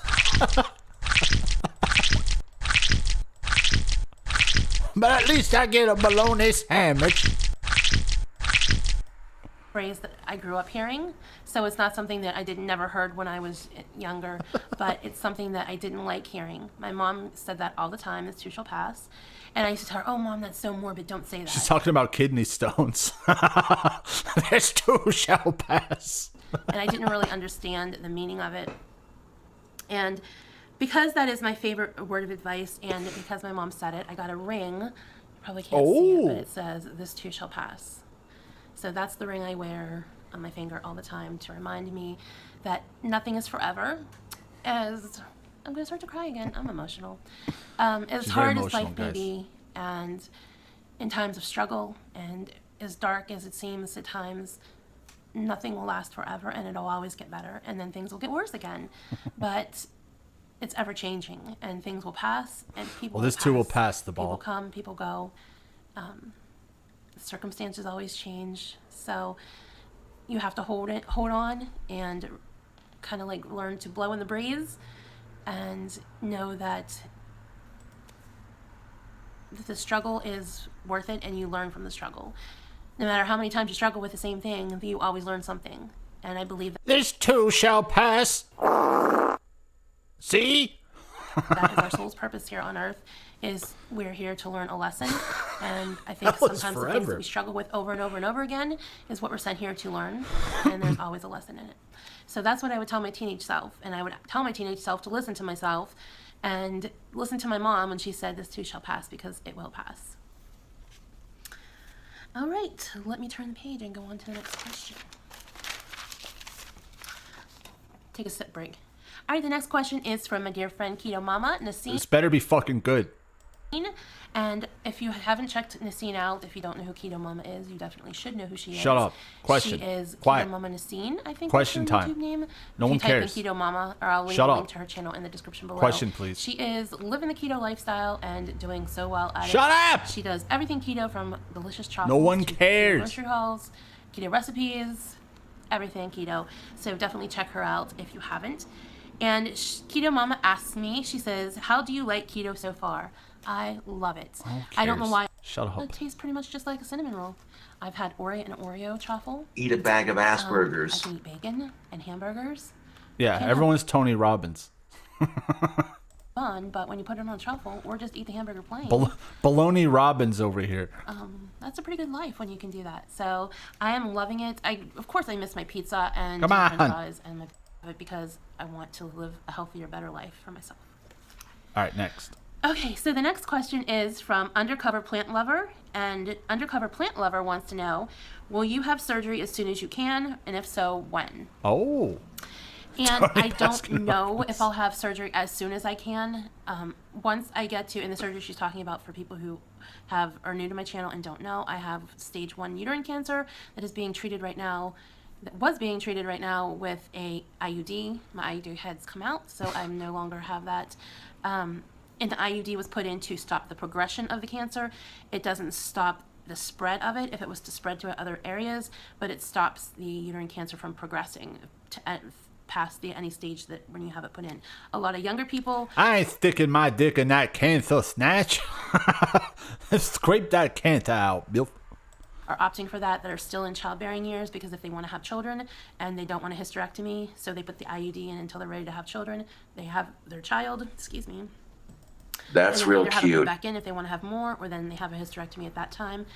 But at least I get a bologna sandwich. Phrase that I grew up hearing, so it's not something that I never heard when I was younger, but it's something that I didn't like hearing. My mom said that all the time, this too shall pass, and I used to tell her, oh mom, that's so morbid, don't say that. She's talking about kidney stones. This too shall pass. And I didn't really understand the meaning of it. And because that is my favorite word of advice, and because my mom said it, I got a ring. You probably can't see it, but it says, this too shall pass. So that's the ring I wear on my finger all the time to remind me that nothing is forever. As I'm going to start to cry again. I'm emotional. As She's hard very as life emotional, may guys. be, and in times of struggle, and as dark as it seems at times, nothing will last forever, and it'll always get better, and then things will get worse again. But it's ever changing, and things will pass, and people. Well, this too will pass the ball. People come, people go. Circumstances always change, so you have to hold on, and kind of like learn to blow in the breeze, and know that the struggle is worth it, and you learn from the struggle. No matter how many times you struggle with the same thing, you always learn something. And I believe that This too shall pass. See? that is our soul's purpose here on earth, is we're here to learn a lesson. And I think That was sometimes the things forever. that we struggle with over and over and over again is what we're sent here to learn. And there's always a lesson in it. So that's what I would tell my teenage self. And I would tell my teenage self to listen to myself and listen to my mom when she said, this too shall pass, because it will pass. All right, let me turn the page and go on to the next question. Take a sip break. All right, the next question is from my dear friend Keto Mama, Nassim. This better be fucking good. And if you haven't checked Nassim out, if you don't know who Keto Mama is, you definitely should know who she is. Shut up. Question. She is Quiet. Keto Mama Nassim, I think. Question is her time. YouTube name. No if one you type cares. in Keto Mama, or I'll leave Shut a up. link to her channel in the description below. Question, please. She is living the keto lifestyle and doing so well at it. Shut up! She does everything keto, from delicious chocolates. No one to cares. Grocery hauls, keto recipes, everything keto. So definitely check her out if you haven't. And Keto Mama asks me, she says, how do you like keto so far? I love it. I don't know why. Shut It up. tastes pretty much just like a cinnamon roll. I've had Oreo truffle. Eat a bag of I Asperger's. can eat bacon and hamburgers. Yeah, Can't everyone's Tony Robbins. Fun, but when you put it on truffle or just eat the hamburger plain, Baloney Robbins over here. that's a pretty good life when you can do that. So I am loving it. Of course I miss my pizza and Come my on. french fries and my because I want to live a healthier, better life for myself. All right, next. Okay, so the next question is from Undercover Plant Lover, and Undercover Plant Lover wants to know, will you have surgery as soon as you can, and if so, when? Oh. And I don't asking about know this. if I'll have surgery as soon as I can. Once I get to, in the surgery she's talking about for people who are new to my channel and don't know, I have stage 1 uterine cancer that is being treated right now, with a IUD. My IUD head's come out, so I no longer have that. And the IUD was put in to stop the progression of the cancer. It doesn't stop the spread of it if it was to spread to other areas, but it stops the uterine cancer from progressing past any stage that when you have it put in. A lot of younger people I ain't sticking my dick in that cancer snatch. Scrape that cancer out, Bill. are opting for that are still in childbearing years, because if they want to have children and they don't want a hysterectomy, so they put the IUD in until they're ready to have children, they have their child, That's and then real either have it put cute. back in if they want to have more, or then they have a hysterectomy at that time.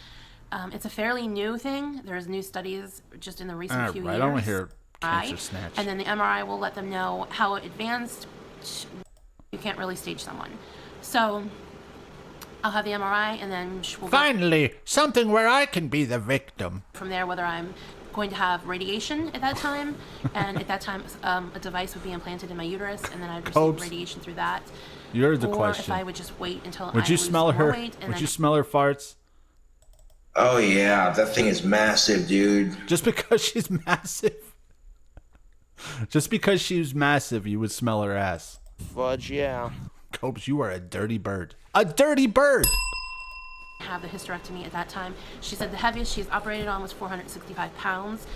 It's a fairly new thing. There's new studies just in the recent few Right, years. I don't want to hear MRI, cancer snatch. and then the MRI will let them know how advanced you can't really stage someone. So I'll have the MRI, and then we'll go Finally, something where I can be the victim. from there whether I'm going to have radiation at that time, and at that time a device would be implanted in my uterus, and then I'd receive Cobes. radiation through that. You heard the Or question. if I would just wait until Would I you lose smell more her? weight, and Would then you smell her farts? Oh yeah, that thing is massive, dude. Just because she's massive. Just because she's massive, you would smell her ass. Fudge, yeah. Copes, you are a dirty bird. A dirty bird! have the hysterectomy at that time. She said the heaviest she's operated on was 465 pounds.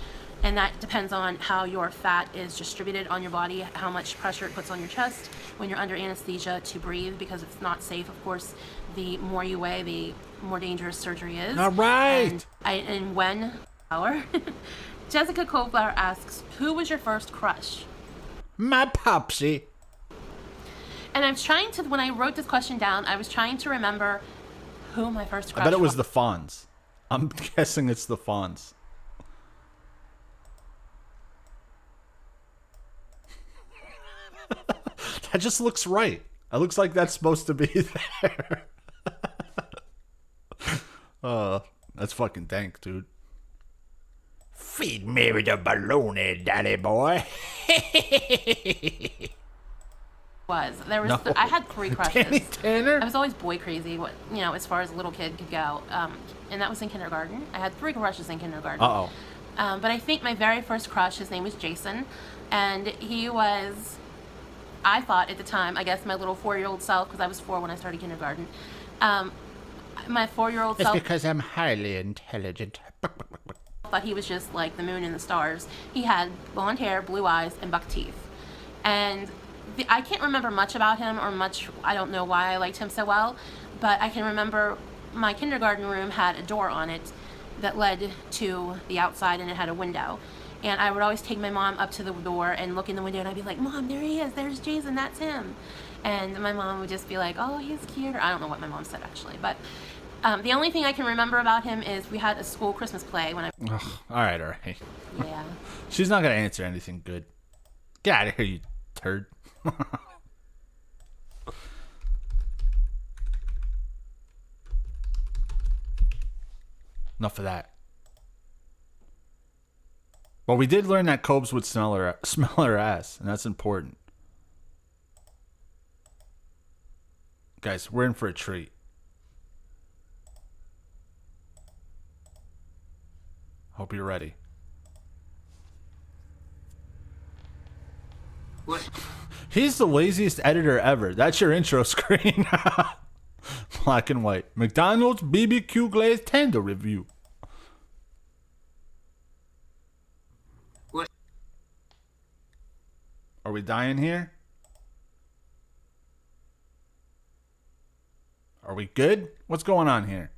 And that depends on how your fat is distributed on your body, how much pressure it puts on your chest when you're under anesthesia to breathe, because it's not safe. Of course, the more you weigh, the more dangerous surgery is. All right. And when flower, Jessica Coldflower asks, who was your first crush? My popsy. And I was trying to, when I wrote this question down, I was trying to remember who my first crush I bet it was was. the Fonz. I'm guessing it's the Fonz. That just looks right. It looks like that's supposed to be there. That's fucking dank, dude. Feed me with the baloney, daddy boy. There was No. I had 3 crushes. Danny Tanner? I was always boy crazy, as far as a little kid could go. And that was in kindergarten. I had 3 crushes in kindergarten. Uh-oh. But I think my very first crush, his name was Jason, and he was, I thought at the time, I guess my little 4-year-old self, because I was 4 when I started kindergarten, my 4-year-old It's self because I'm highly intelligent. thought he was just like the moon and the stars. He had blonde hair, blue eyes, and buck teeth. And I can't remember much about him, or much, I don't know why I liked him so well, but I can remember my kindergarten room had a door on it that led to the outside, and it had a window. And I would always take my mom up to the door and look in the window, and I'd be like, Mom, there he is, there's Jason, that's him. And my mom would just be like, oh, he's cute. Or I don't know what my mom said, actually. But the only thing I can remember about him is we had a school Christmas play when I... Ugh, all right. Yeah. She's not going to answer anything good. Get out of here, you turd. Enough of that. Well, we did learn that Cobes would smell her ass, and that's important. Guys, we're in for a treat. Hope you're ready. What? He's the laziest editor ever. That's your intro screen. Black and white. McDonald's BBQ glazed tender review. What? Are we dying here? Are we good? What's going on here?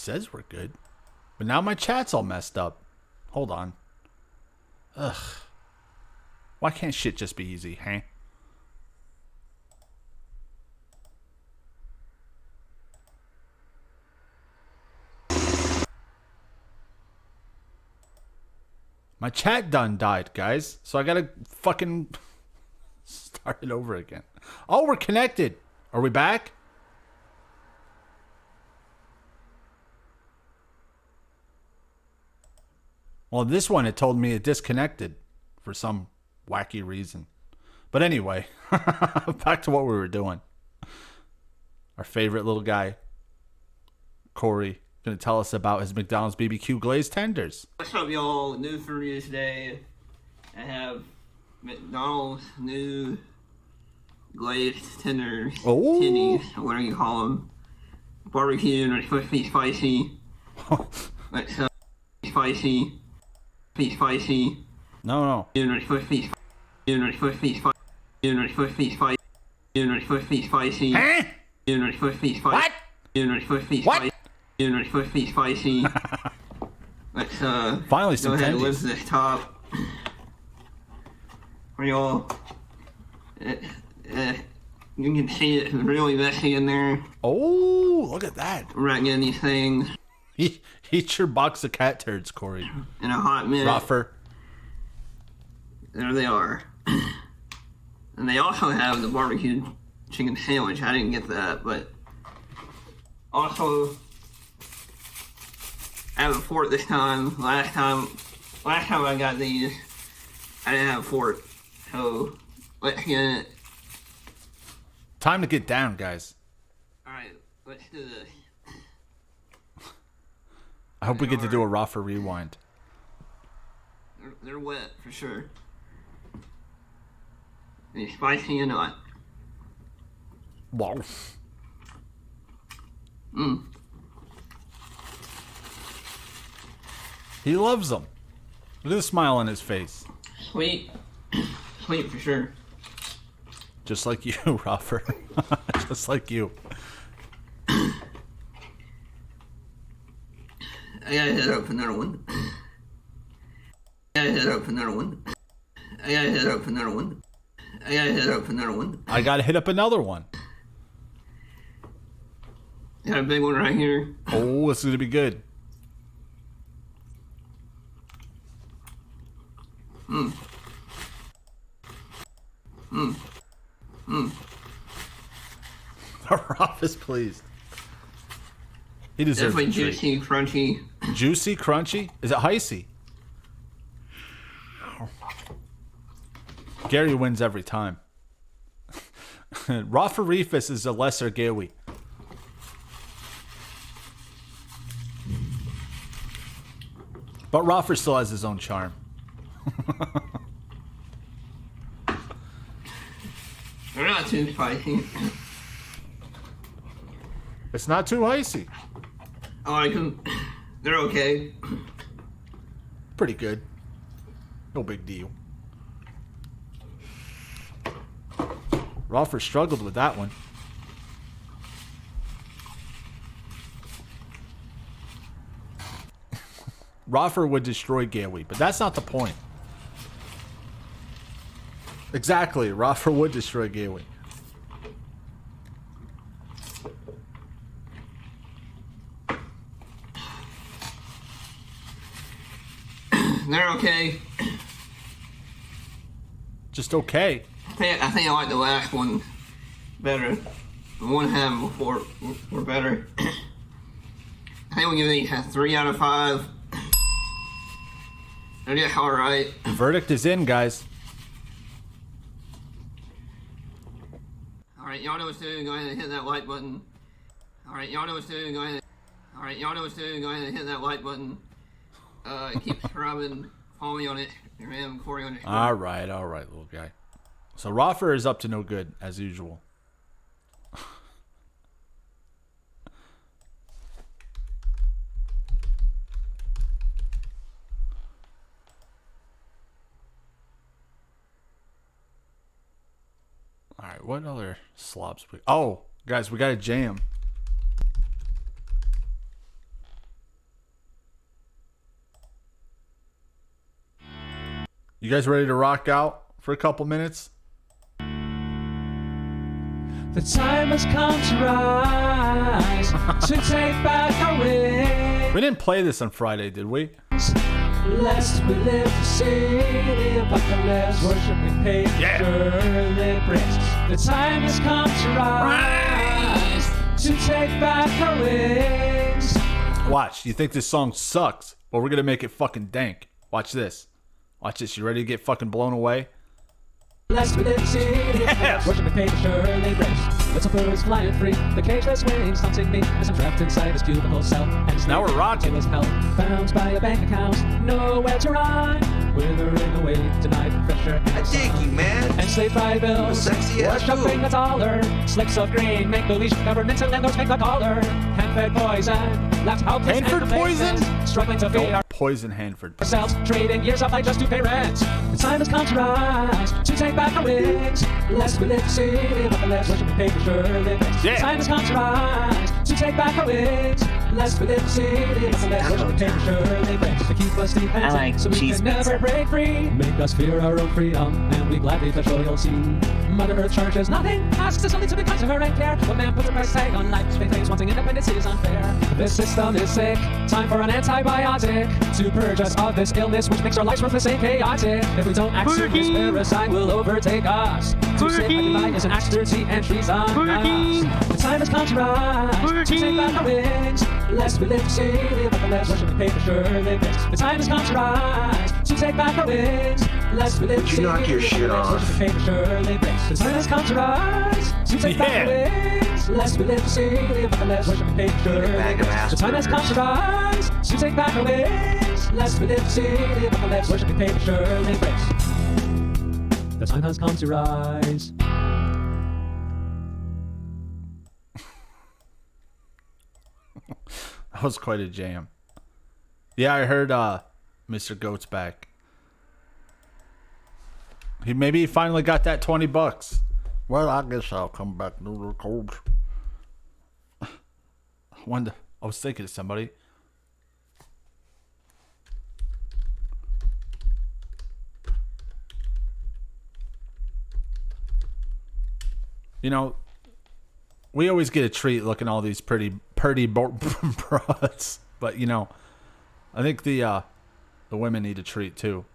says we're good. But now my chat's all messed up. Hold on. Ugh. Why can't shit just be easy, huh? My chat done died, guys. So I gotta fucking start it over again. Oh, we're connected. Are we back? Well, this one, it told me it disconnected for some wacky reason. But anyway, back to what we were doing. Our favorite little guy, Corey, going to tell us about his McDonald's BBQ glazed tenders. What's up, y'all? New for you today. I have McDonald's new glazed tenders. Oh. Tendies, whatever you call them. Barbecue, and they're supposed to be spicy. But spicy. Be spicy. No. They're supposed to be spicy. They're supposed to be spicy. They're supposed to be spicy. They're supposed to be spicy. Huh? They're supposed to be spicy. What? They're supposed to be What? spicy. They're supposed to be spicy. Let's Finally go some ahead and tendies. lift this top. For y'all. You can see it's really messy in there. Oh, look at that. We're not getting these things Eat your box of cat turds, Corey. in a hot minute. Rougher. There they are. And they also have the barbecue chicken sandwich. I didn't get that, but also I have a fork this time. Last time I got these, I didn't have a fork. So let's get it. Time to get down, guys. Alright, let's do this. I hope we get to do a rougher rewind. They're wet for sure. They're spicy or not. Wow. He loves them. Look at the smile on his face. Sweet. Sweet for sure. Just like you, Rougher. Just like you. I gotta hit up another one. I gotta hit up another one. I gotta hit up another one. I gotta hit up another one. I gotta hit up another one. Got a big one right here. Oh, this is gonna be good. Rough is pleased. He deserves Definitely a treat. juicy, crunchy. Juicy, crunchy? Is it icy? Gary wins every time. Rafarifus is a lesser Gawi. But Roffer still has his own charm. They're not too spicy. It's not too icy. I like them. They're okay. Pretty good. No big deal. Roffer struggled with that one. Roffer would destroy Gawi, but that's not the point. Exactly, Roffer would destroy Gawi. They're okay. Just okay. I think I like the last one better. The one I had before were better. I think we'll give these a 3 out of 5. They're just alright. The verdict is in, guys. Alright, y'all know what's doing. Go ahead and hit that like button. Alright, y'all know what's doing. Go ahead. Alright, y'all know what's doing. Go ahead and hit that like button. Keep subscribing. Follow me on Instagram, Corey on Instagram. All right, little guy. So Roffer is up to no good, as usual. All right, what other slobs? Oh, guys, we got a jam. You guys ready to rock out for a couple minutes? The time has come to rise to take back our wings. We didn't play this on Friday, did we? Lest we live to see the apocalypse, worshiping pain, surely brings. The time has come to rise to take back our wings. Watch. You think this song sucks? Well, we're gonna make it fucking dank. Watch this. Watch this. You ready to get fucking blown away? Lest we live to see the apocalypse, worshiping pain, surely brings. Little birds flying free, the cageless wings haunting me as I'm trapped inside this cubicle cell. And now we're rocking. Hell, bound by a bank account, nowhere to run, withering away, denied fresh air. I dig you, man. Enslaved by bills, Sexy ass worshipping the dollar, slicks of green make believe governments and landlords make the dollar. Hand-fed poison, left helpless and Hanford poison? complacent, struggling to feed Poison Hanford. ourselves, trading years of life just to pay rent. The time has come to rise to take back our wings, lest we live to see the apocalypse, worshiping paper surely brings. Yeah. The time has come to rise to take back our wings, lest we live to see the apocalypse, worshiping paper surely brings. To keep us dependent, like so we cheese can never break free, make us fear our own freedom, and we gladly pledge loyalty. Mother Earth charges nothing, asks us only to be kind to her and care. What man puts a price tag on life, claims wanting independence is unfair. This system is sick, time for an antibiotic to purge us of this illness which makes our lives worthless and chaotic. If we don't act soon, this parasite will overtake us. To say goodbye is an act of dirty and treason us. The time has come to rise to take back our wings, lest we live to see the apocalypse, worshiping paper surely brings. The time has come to rise to take back our wings, lest we live to see the knock your shit apocalypse, off? worshiping paper surely brings. The time has come to rise to take back our wings, lest we live to see the apocalypse, worshiping paper surely bag of brings. The time has come to rise to take back our wings, lest we live to see the apocalypse, worshiping paper surely brings. The time has come to rise. That was quite a jam. Yeah, I heard Mr. Goat's back. Maybe he finally got that $20. Well, I guess I'll come back to record. I was thinking of somebody. You know, we always get a treat looking at all these pretty broads, but you know, I think the women need a treat too.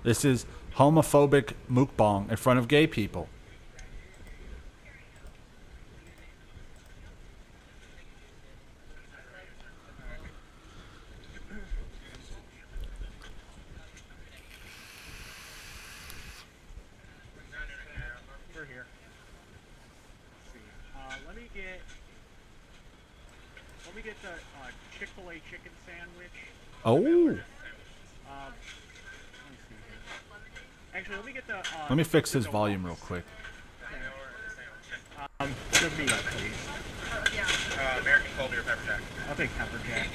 This is homophobic mukbang in front of gay people. Let me get the Chick-fil-A chicken sandwich. Oh. Let me see here. Actually, let me get the. Let me fix his volume real quick. The meat, please. American cold beer pepper jack. I'll take pepper jack.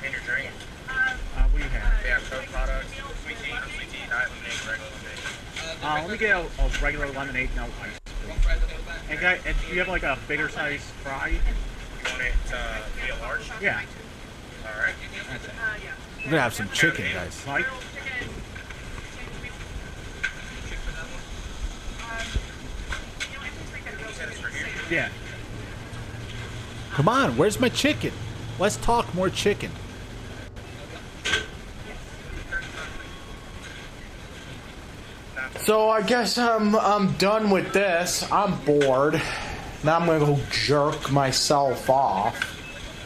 And your drink? What do you have? We have Coke products, sweet tea, diet lemonade, regular lemonade. Let me get a regular lemonade, no ice, please. And do you have like a bigger size fry? You want it to be a large? Yeah. All right. That's it. We're gonna have some chicken, guys. Mike? Yeah. Come on, where's my chicken? Let's talk more chicken. So I guess I'm done with this. I'm bored. Now I'm gonna go jerk myself off.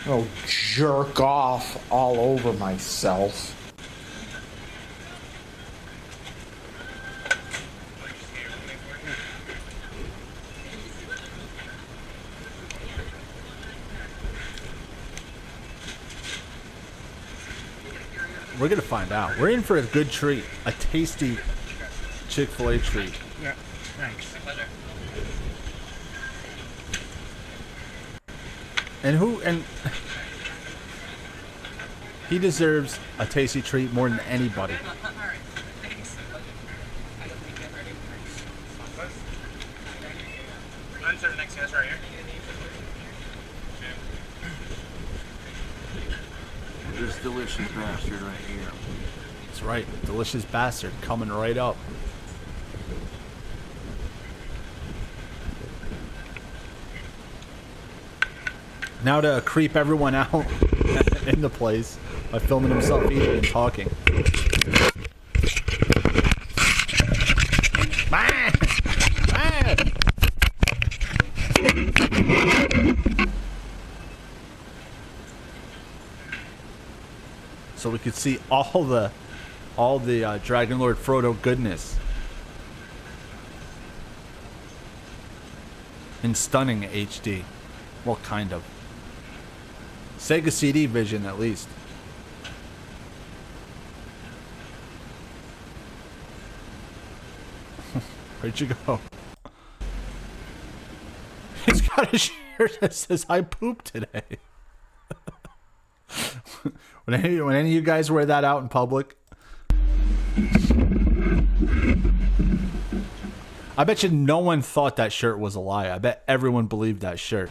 I'm gonna jerk off all over myself. We're gonna find out. We're in for a good treat. A tasty Chick-fil-A treat. Yeah. Thanks. And he deserves a tasty treat more than anybody. Insert next guest right here. this delicious bastard right here. That's right, delicious bastard coming right up. Now to creep everyone out in the place by filming himself eating and talking. So we could see all the Dragon Lord Frodo goodness in stunning HD. Well, kind of. Sega CD vision, at least. Where'd you go? He's got a shirt that says "I pooped today." When any of you guys wear that out in public, I bet you no one thought that shirt was a lie. I bet everyone believed that shirt.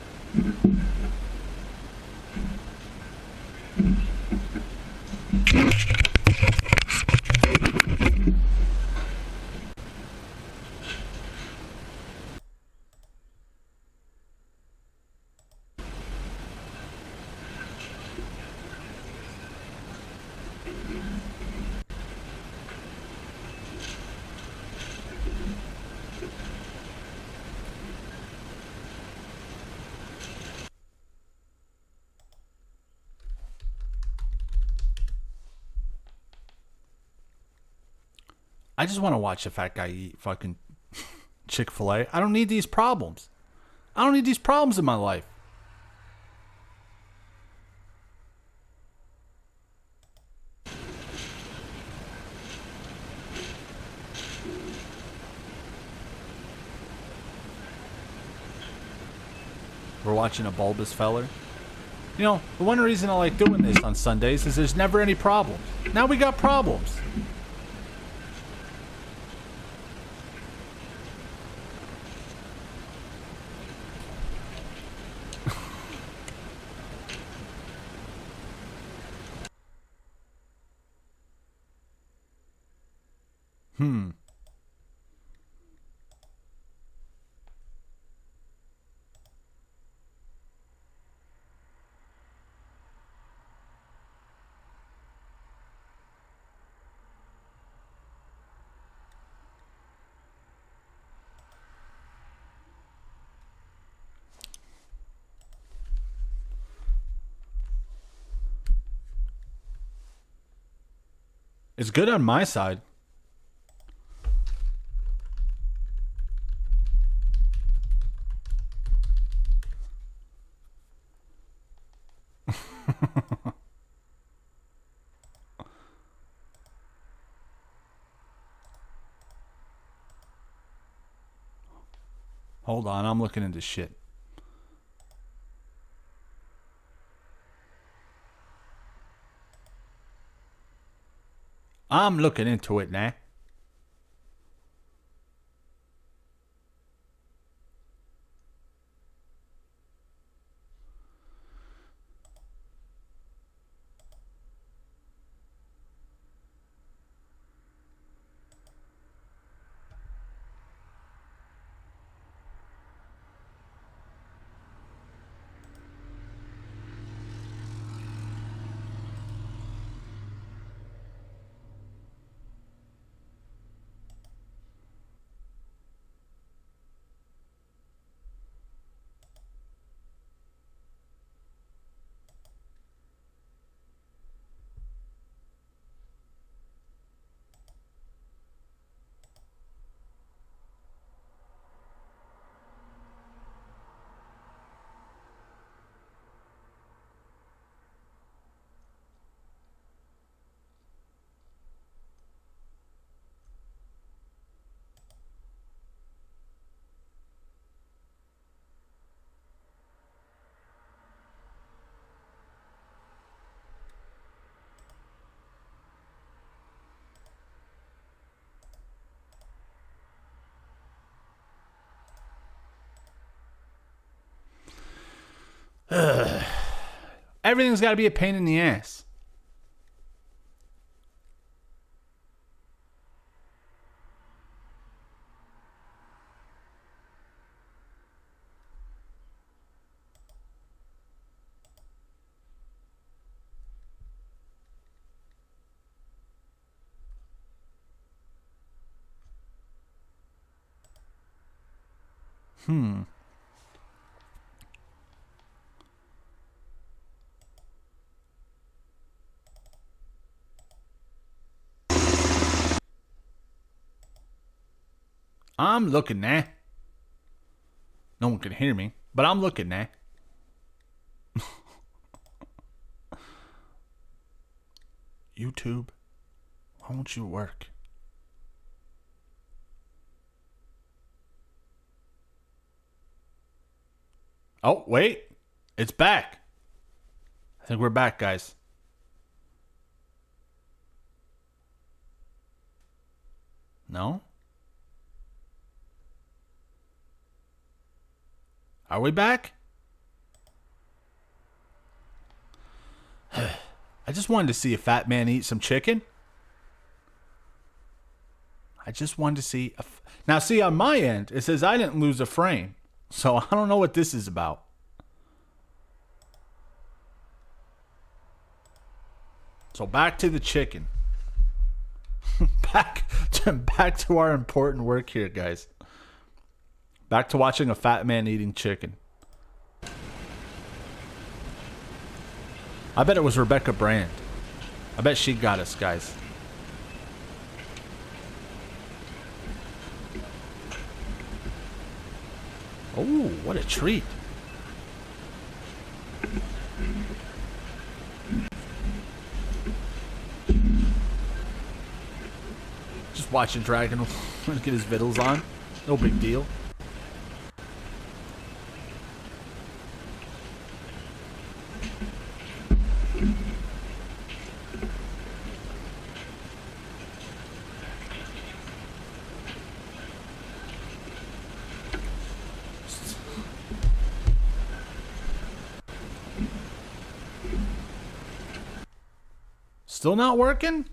I just want to watch a fat guy eat fucking Chick-fil-A. I don't need these problems. I don't need these problems in my life. We're watching a bulbous feller. You know, the one reason I like doing this on Sundays is there's never any problems. Now we got problems. It's good on my side. Hold on, I'm looking into shit. I'm looking into it now. Everything's got to be a pain in the ass. I'm looking now. No one can hear me, but I'm looking now. YouTube, why won't you work? Oh, wait. It's back. I think we're back, guys. No? Are we back? I just wanted to see a fat man eat some chicken. I just wanted to see. Now, see, on my end, it says I didn't lose a frame. So I don't know what this is about. So back to the chicken. back to our important work here, guys. Back to watching a fat man eating chicken. I bet it was Rebecca Brand. I bet she got us, guys. Oh, what a treat. Just watching Dragon get his vittles on. No big deal. Still not working?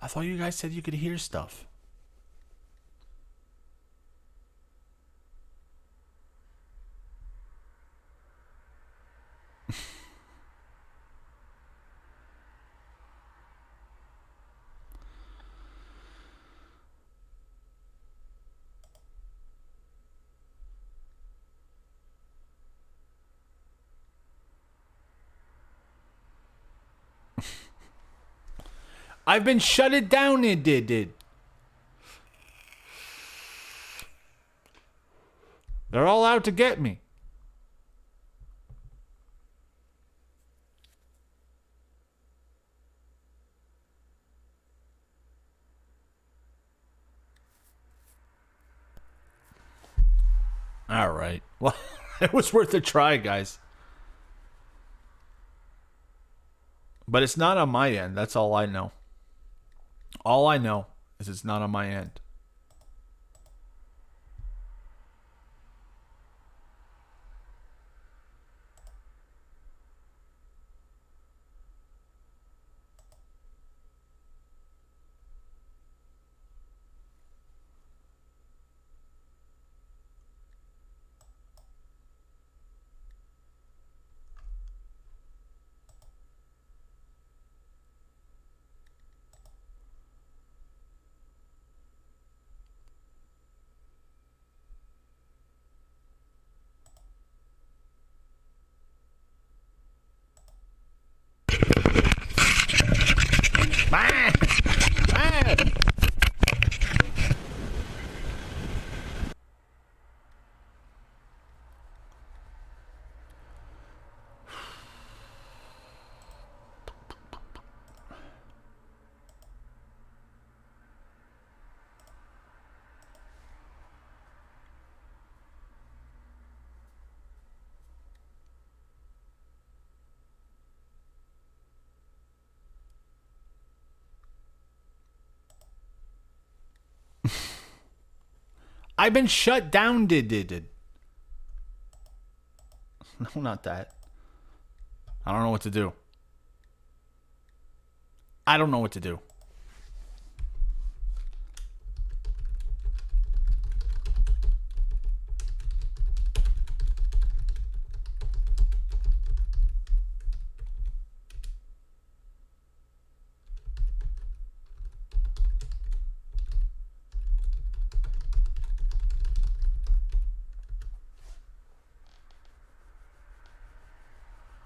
I thought you guys said you could hear stuff. I've been shut it down, it did. They're all out to get me. All right. Well, it was worth a try, guys. But it's not on my end. That's all I know. All I know is it's not on my end. I've been shut down, did. No, not that. I don't know what to do. I don't know what to do.